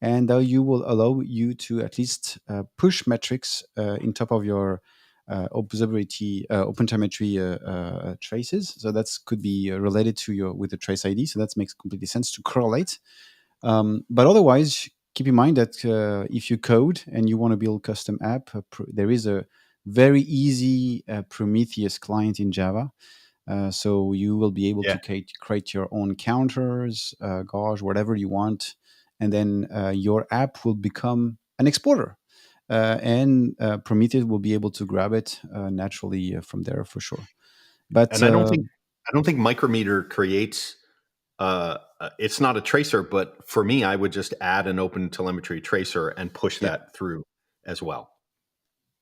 and you will allow you to at least push metrics in top of your observability OpenTelemetry traces. So that could be related to your with the trace ID. So that makes completely sense to correlate. But otherwise, keep in mind that if you code and you want to build custom app, there is a very easy Prometheus client in Java. So you will be able to create your own counters, gauge, whatever you want, and then your app will become an exporter. And Prometheus will be able to grab it naturally from there for sure. But And I don't think Micrometer creates. It's not a tracer, but for me, I would just add an OpenTelemetry tracer and push that through as well.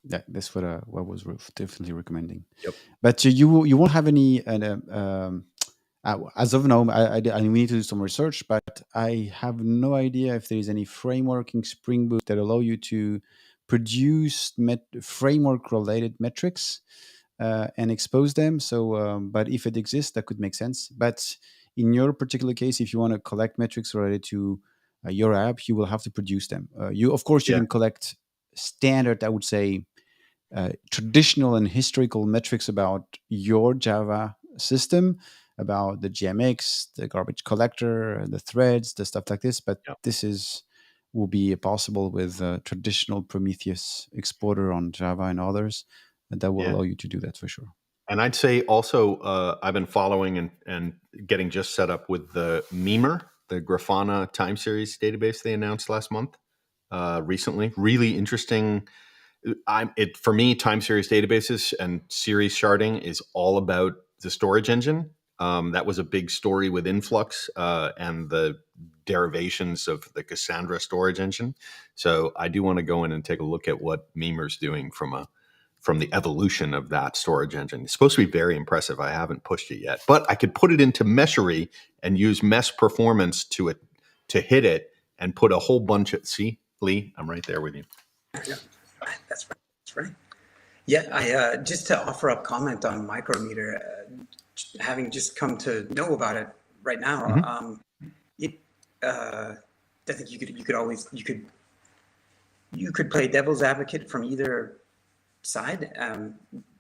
Yeah, that's what was definitely recommending. Yep. But you won't have any. As of now, we need to do some research, but I have no idea if there is any framework in Spring Boot that allow you to produce framework-related metrics and expose them. So, but if it exists, that could make sense. But in your particular case, if you want to collect metrics related to your app, you will have to produce them. You can collect standard, I would say, traditional and historical metrics about your Java system, about the GMX, the garbage collector, the threads, the stuff like this. But this will be possible with traditional Prometheus exporter on Java and others. That will allow you to do that for sure. And I'd say also, I've been following and getting just set up with the Memer, the Grafana time series database they announced last month, recently. Really interesting. For me, time series databases and series sharding is all about the storage engine. That was a big story with Influx and the derivations of the Cassandra storage engine. So I do want to go in and take a look at what Memer's doing from the evolution of that storage engine. It's supposed to be very impressive. I haven't pushed it yet, but I could put it into Meshery and use mesh performance to hit it and put a whole bunch of. See, Lee, I'm right there with you. Yeah, that's right. Yeah, I just to offer up comment on Micrometer, having just come to know about it right now. I think you could play devil's advocate from either side,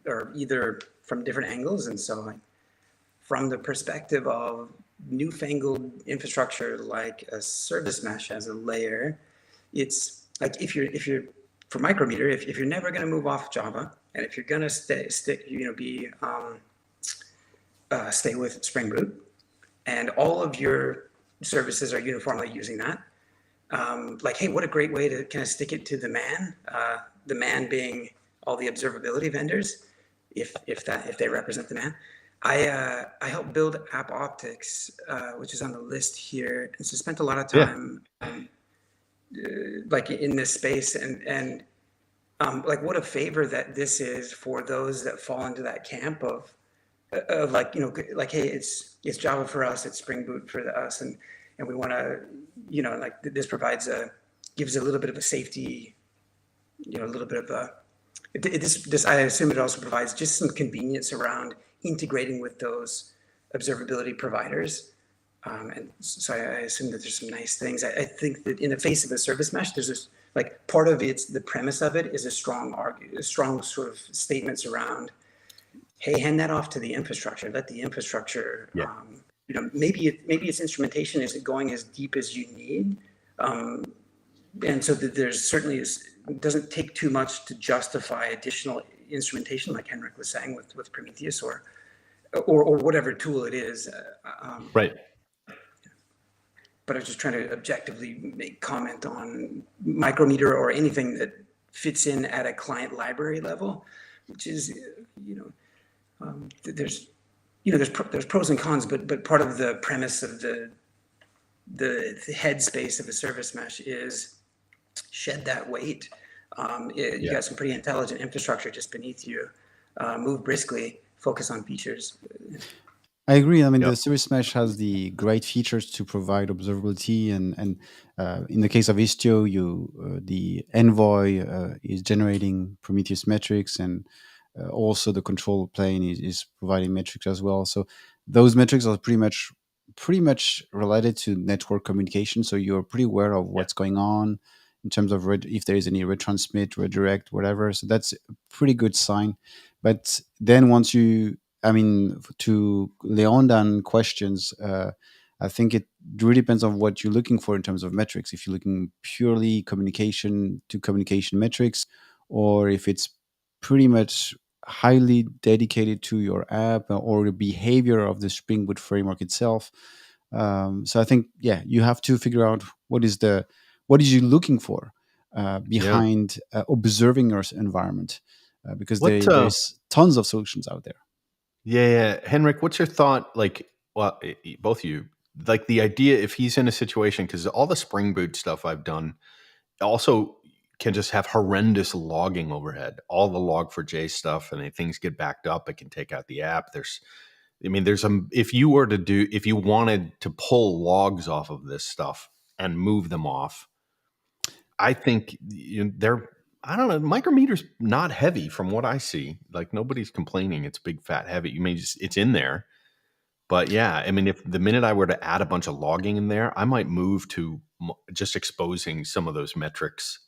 or either from different angles. And so, like, from the perspective of newfangled infrastructure like a service mesh as a layer, it's like if you're for Micrometer, if you're never going to move off Java, and if you're going to stay with Spring Boot, and all of your services are uniformly using that, like, hey, what a great way to kind of stick it to the man. The man being all the observability vendors, if they represent the man. I helped build App Optics, which is on the list here, and so spent a lot of time like in this space, and like what a favor that this is for those that fall into that camp of like, like, hey, it's Java for us, it's Spring Boot for us, and we want to, like, this gives a little bit of a safety, a little bit of a. This I assume it also provides just some convenience around integrating with those observability providers, and so I assume that there's some nice things. I think that in the face of a service mesh, there's this, like, part of the premise of it is a strong sort of statements around, hey, hand that off to the infrastructure. Let the infrastructure, maybe its instrumentation isn't going as deep as you need, and so that there's certainly it doesn't take too much to justify additional instrumentation, like Henrik was saying with Prometheus or whatever tool it is. Right. But I was just trying to objectively make comment on Micrometer or anything that fits in at a client library level, which is, there's pros and cons, but part of the premise of the headspace of a service mesh is shed that weight. You got some pretty intelligent infrastructure just beneath you. Move briskly, focus on features. I agree. I mean, the service mesh has the great features to provide observability, and in the case of Istio, the Envoy is generating Prometheus metrics, and also the control plane is providing metrics as well. So those metrics are pretty much related to network communication. So you're pretty aware of what's going on in terms of if there is any retransmit, redirect, whatever. So that's a pretty good sign. But then once to Leondan questions, I think it really depends on what you're looking for in terms of metrics. If you're looking purely communication to communication metrics, or if it's pretty much highly dedicated to your app or the behavior of the Spring Boot framework itself. So I think, yeah, you have to figure out what is you looking for Yeah. behind observing your environment, because What? there's tons of solutions out there. Yeah, Henrik, what's your thought? Like, well, both of you, like the idea if he's in a situation, because all the Spring Boot stuff I've done also can just have horrendous logging overhead. All the log4j stuff, and if things get backed up, it can take out the app. If you wanted to pull logs off of this stuff and move them off, I think they're. I don't know. Micrometer's not heavy from what I see. Like nobody's complaining. It's big, fat, heavy. You may just it's in there, but yeah. I mean, if the minute I were to add a bunch of logging in there, I might move to just exposing some of those metrics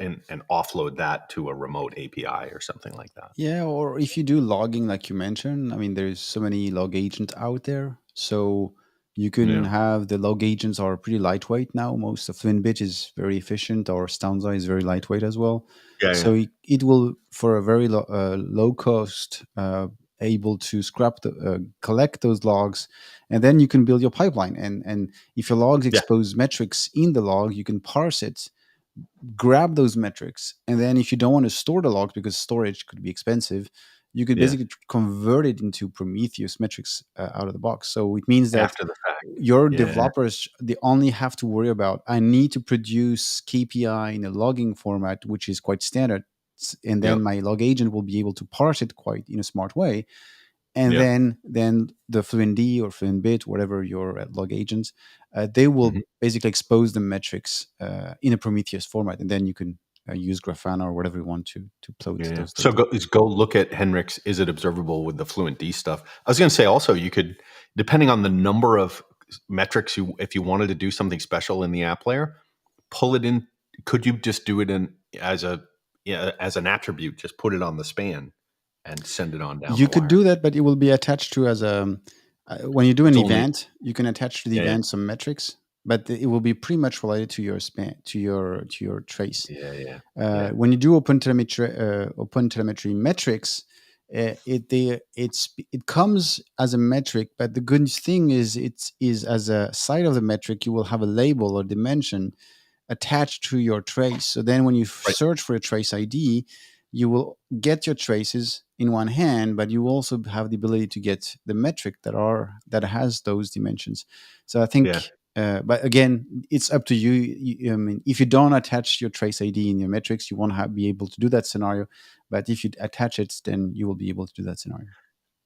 and offload that to a remote API or something like that. Yeah, or if you do logging, like you mentioned, I mean, there's so many log agents out there. So you can Yeah, have the log agents are pretty lightweight now. Most of FlinBit is very efficient, or Stanza is very lightweight as well. yeah, yeah, So it will, for a very low cost, able to collect those logs, and then you can build your pipeline. And if your logs yeah, expose metrics in the log, you can parse it, grab those metrics, and then if you don't want to store the logs because storage could be expensive, you could yeah. basically convert it into Prometheus metrics out of the box. So it means that After the fact. your Yeah, developers, they only have to worry about, I need to produce KPI in a logging format, which is quite standard, and yeah, then my log agent will be able to parse it quite in a smart way. And yeah. then the FluentD or FluentBit, whatever your log agents, they will Mhm. basically expose the metrics in a Prometheus format, and then you can use Grafana or whatever you want to plot Yeah. those So data. go look at Henrik's Is It Observable with the Fluent D stuff. I was going to say also you could, depending on the number of metrics if you wanted to do something special in the app layer, pull it in. Could you just do it in as an attribute? Just put it on the span and send it on down You the could wire. do that, but it will be attached to as a when you do an It's only event, you can attach to the yeah, event some metrics, but it will be pretty much related to your span to your trace. yeah, yeah, yeah, When you do open telemetry metrics, it comes as a metric, but the good thing is it is as a side of the metric you will have a label or dimension attached to your trace. So then when you right, search for a trace ID, you will get your traces in one hand, but you also have the ability to get the metric that has those dimensions. So I yeah. think, but again, it's up to you. I mean, if you don't attach your trace ID in your metrics, you won't be able to do that scenario. But if you attach it, then you will be able to do that scenario.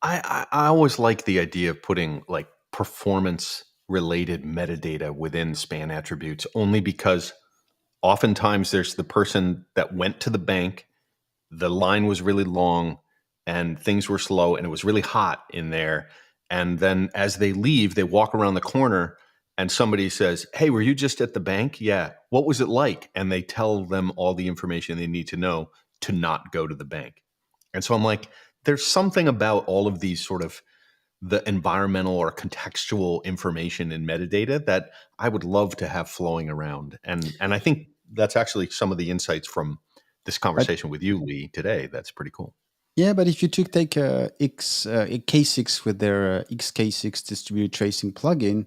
I always like the idea of putting like performance related metadata within span attributes only because oftentimes there's the person that went to the bank, the line was really long and things were slow and it was really hot in there. And then as they leave, they walk around the corner and somebody says, "Hey, were you just at the bank?" "Yeah." "What was it like?" And they tell them all the information they need to know to not go to the bank. And so I'm like, there's something about all of these sort of the environmental or contextual information and metadata that I would love to have flowing around. And I think that's actually some of the insights from this But conversation with you, Lee, today. That's pretty cool. yeah, but if you take a K6 with their XK6 distributed tracing plugin,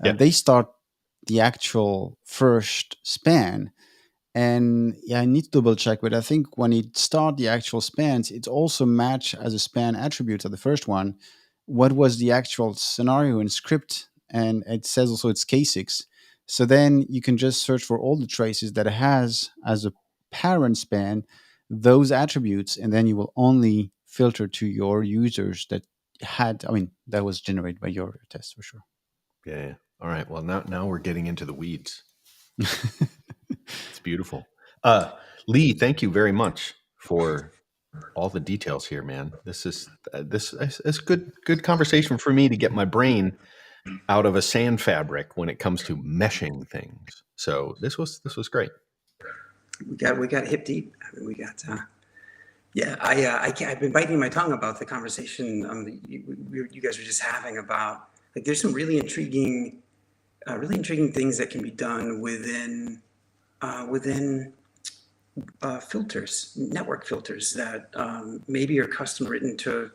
Yeah. they start the actual first span. And yeah, I need to double check, but I think when it start the actual spans, it also match as a span attribute of the first one. What was the actual scenario and script? And it says also it's K6. So then you can just search for all the traces that it has as a parent span, those attributes, and then you will only filter to your users that was generated by your test for sure. Yeah. Yeah. All right. Well, now we're getting into the weeds. It's beautiful. Lee, thank you very much for all the details here, man. This is good conversation for me to get my brain out of a sand fabric when it comes to meshing things. So this was great. We got hip deep. I mean, we got yeah. I've been biting my tongue about the conversation you guys were just having about, like, there's some really intriguing things that can be done within filters, network filters that maybe are custom written to,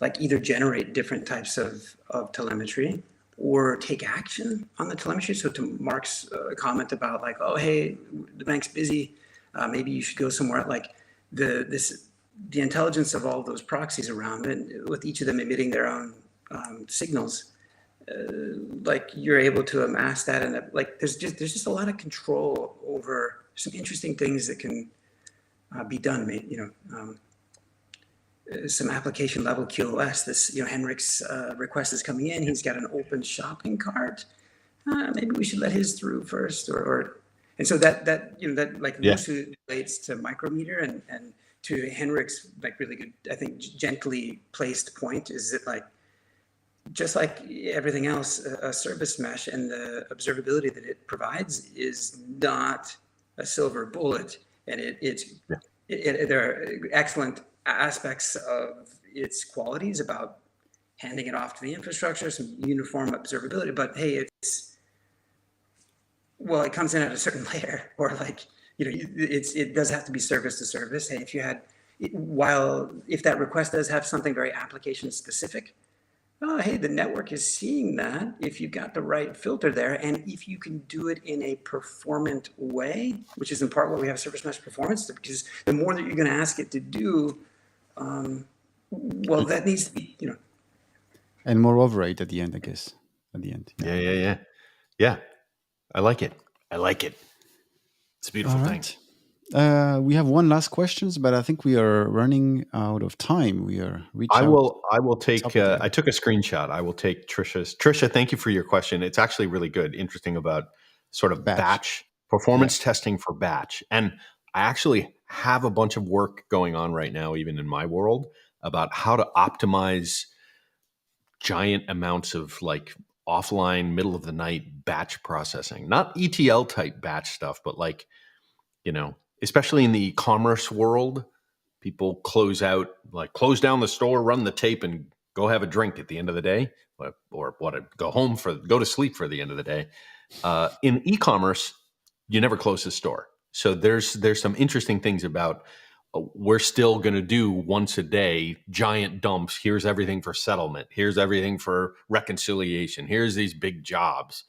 like, either generate different types of telemetry or take action on the telemetry. So to Mark's comment about, like, oh, hey, the bank's busy, maybe you should go somewhere, like the intelligence of all those proxies around it, with each of them emitting their own signals, like, you're able to amass that, and like there's just a lot of control over some interesting things that can be done. Some application level QoS. This, Henrik's request is coming in. He's got an open shopping cart. Maybe we should let his through first, and so that like loosely relates to micrometer, and to Henrik's, like, really good, I think, gently placed point is that, like, just like everything else, a service mesh and the observability that it provides is not a silver bullet, and there are excellent aspects of its qualities about handing it off to the infrastructure, some uniform observability. But hey, it comes in at a certain layer, or, like, it does have to be service to service. Hey, if that request does have something very application specific, oh, hey, the network is seeing that if you've got the right filter there, and if you can do it in a performant way, which is in part why we have service mesh performance, because the more that you're going to ask it to do, that needs to be, And more override at the end, I guess. At the end. Yeah. I like it. It's a beautiful thing. We have one last questions, but I think we are running out of time. We are reaching. I will take. I took a screenshot. I will take Trisha's. Trisha, thank you for your question. It's actually really good, interesting about sort of batch performance testing for batch. And I actually have a bunch of work going on right now, even in my world, about how to optimize giant amounts of, like, offline, middle of the night batch processing, not ETL type batch stuff, but, like, especially in the e-commerce world, people close down the store, run the tape, and go have a drink at the end of the day, or go to sleep for the end of the day. In e-commerce, you never close the store. So there's some interesting things about, we're still going to do once a day giant dumps. Here's everything for settlement. Here's everything for reconciliation. Here's these big jobs.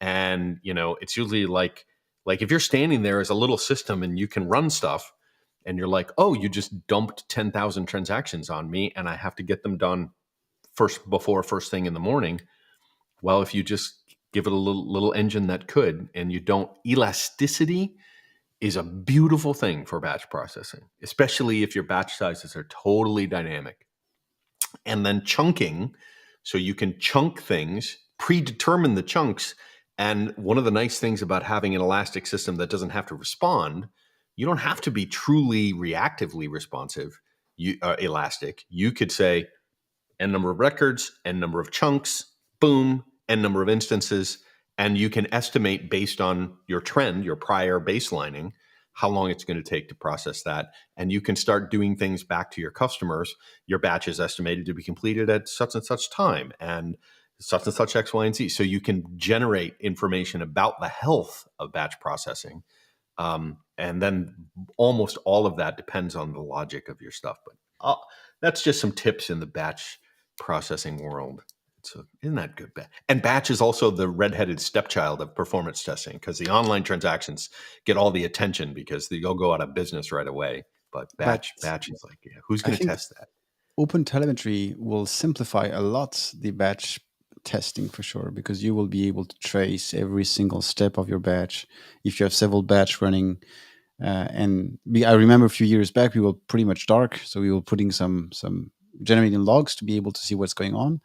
And, it's usually like if you're standing there as a little system and you can run stuff, and you're like, oh, you just dumped 10,000 transactions on me and I have to get them done first thing in the morning. Well, if you just give it a little engine that could, and you don't, elasticity is a beautiful thing for batch processing, especially if your batch sizes are totally dynamic. And then chunking, so you can chunk things, predetermine the chunks. And one of the nice things about having an elastic system that doesn't have to respond, you don't have to be truly reactively responsive, elastic. You could say n number of records, n number of chunks, boom, n number of instances, and you can estimate based on your trend, your prior baselining, how long it's going to take to process that. And you can start doing things back to your customers. Your batch is estimated to be completed at such and such time, and such X, Y, and Z. So you can generate information about the health of batch processing. And then almost all of that depends on the logic of your stuff. But that's just some tips in the batch processing world. So isn't that good? And batch is also the redheaded stepchild of performance testing, because the online transactions get all the attention because they'll go out of business right away. But batch is like, who's going to test that? Open telemetry will simplify a lot the batch testing for sure, because you will be able to trace every single step of your batch if you have several batch running. I remember a few years back we were pretty much dark, so we were putting some generating logs to be able to see what's going on.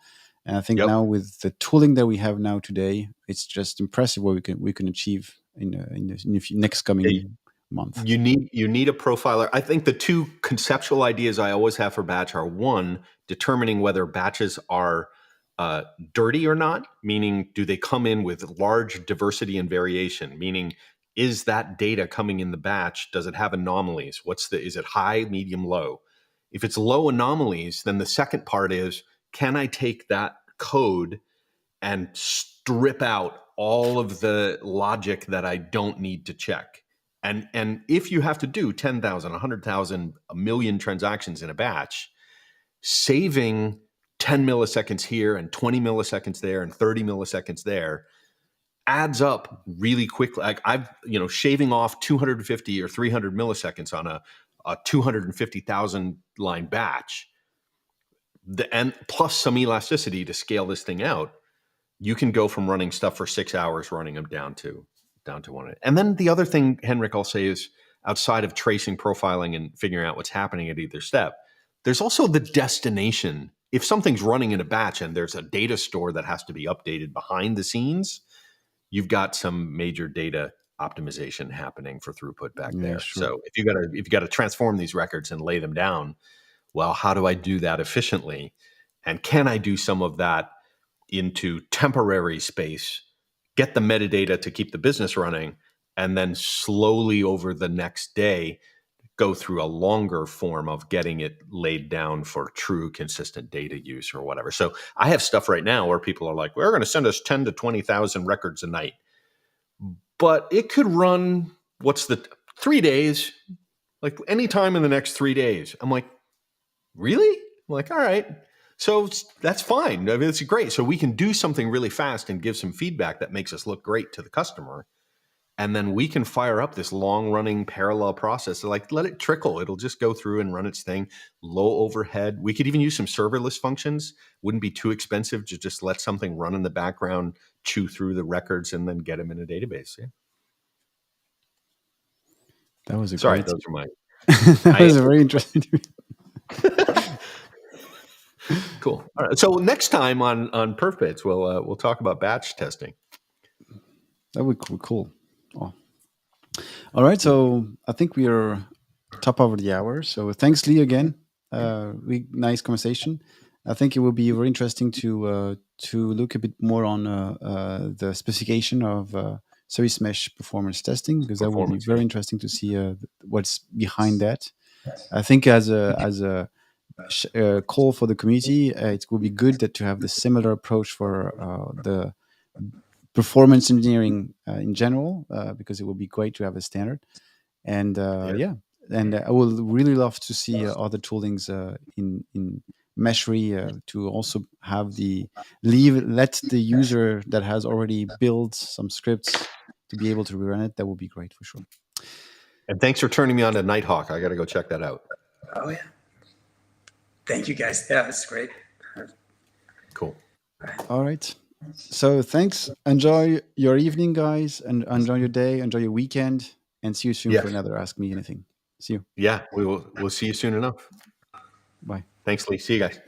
And I think now with the tooling that we have now today, it's just impressive what we can achieve in the next coming month. You need a profiler. I think the two conceptual ideas I always have for batch are, one, determining whether batches are dirty or not, meaning do they come in with large diversity and variation, meaning is that data coming in the batch, does it have anomalies? Is it high, medium, low? If it's low anomalies, then the second part is, can I take that code and strip out all of the logic that I don't need to check? And if you have to do 10,000, 100,000, a million transactions in a batch, saving 10 milliseconds here and 20 milliseconds there and 30 milliseconds there adds up really quickly. Like shaving off 250 or 300 milliseconds on a 250,000 line batch, and plus some elasticity to scale this thing out, you can go from running stuff for 6 hours, running them down to 1. And then the other thing, Henrik, I'll say is, outside of tracing, profiling, and figuring out what's happening at either step, there's also the destination. If something's running in a batch and there's a data store that has to be updated behind the scenes, you've got some major data optimization happening for throughput back there. Sure. So if you got to transform these records and lay them down, well, how do I do that efficiently? And can I do some of that into temporary space, get the metadata to keep the business running, and then slowly over the next day go through a longer form of getting it laid down for true consistent data use or whatever. So I have stuff right now where people are like, we're going to send us 10 to 20,000 records a night, but it could run 3 days, like any time in the next 3 days. I'm like, really? I'm like, all right. So that's fine. I mean, it's great. So we can do something really fast and give some feedback that makes us look great to the customer. And then we can fire up this long running parallel process. So like, let it trickle. It'll just go through and run its thing. Low overhead. We could even use some serverless functions. Wouldn't be too expensive to just let something run in the background, chew through the records, and then get them in a database. Yeah. That was Those are my. That was very interesting. Cool. All right. So next time on PerfBits, we'll talk about batch testing. That would be cool. Oh. All right. So I think we are top of the hour. So thanks, Lee, again. Nice conversation. I think it will be very interesting to look a bit more on the specification of service mesh performance testing, because that will be very interesting to see what's behind that. I think as a call for the community, it will be good to have the similar approach for the performance engineering in general, because it will be great to have a standard. And and I will really love to see other toolings in Meshery to also have let the user that has already built some scripts to be able to rerun it. That would be great for sure. And thanks for turning me on to Nighthawk. I got to go check that out. Oh yeah. Thank you, guys. Yeah, that's great. Cool. All right. So thanks. Enjoy your evening, guys, and enjoy your day. Enjoy your weekend, and see you soon for another Ask Me Anything. See you. Yeah, we'll see you soon enough. Bye. Thanks, Lee. See you guys.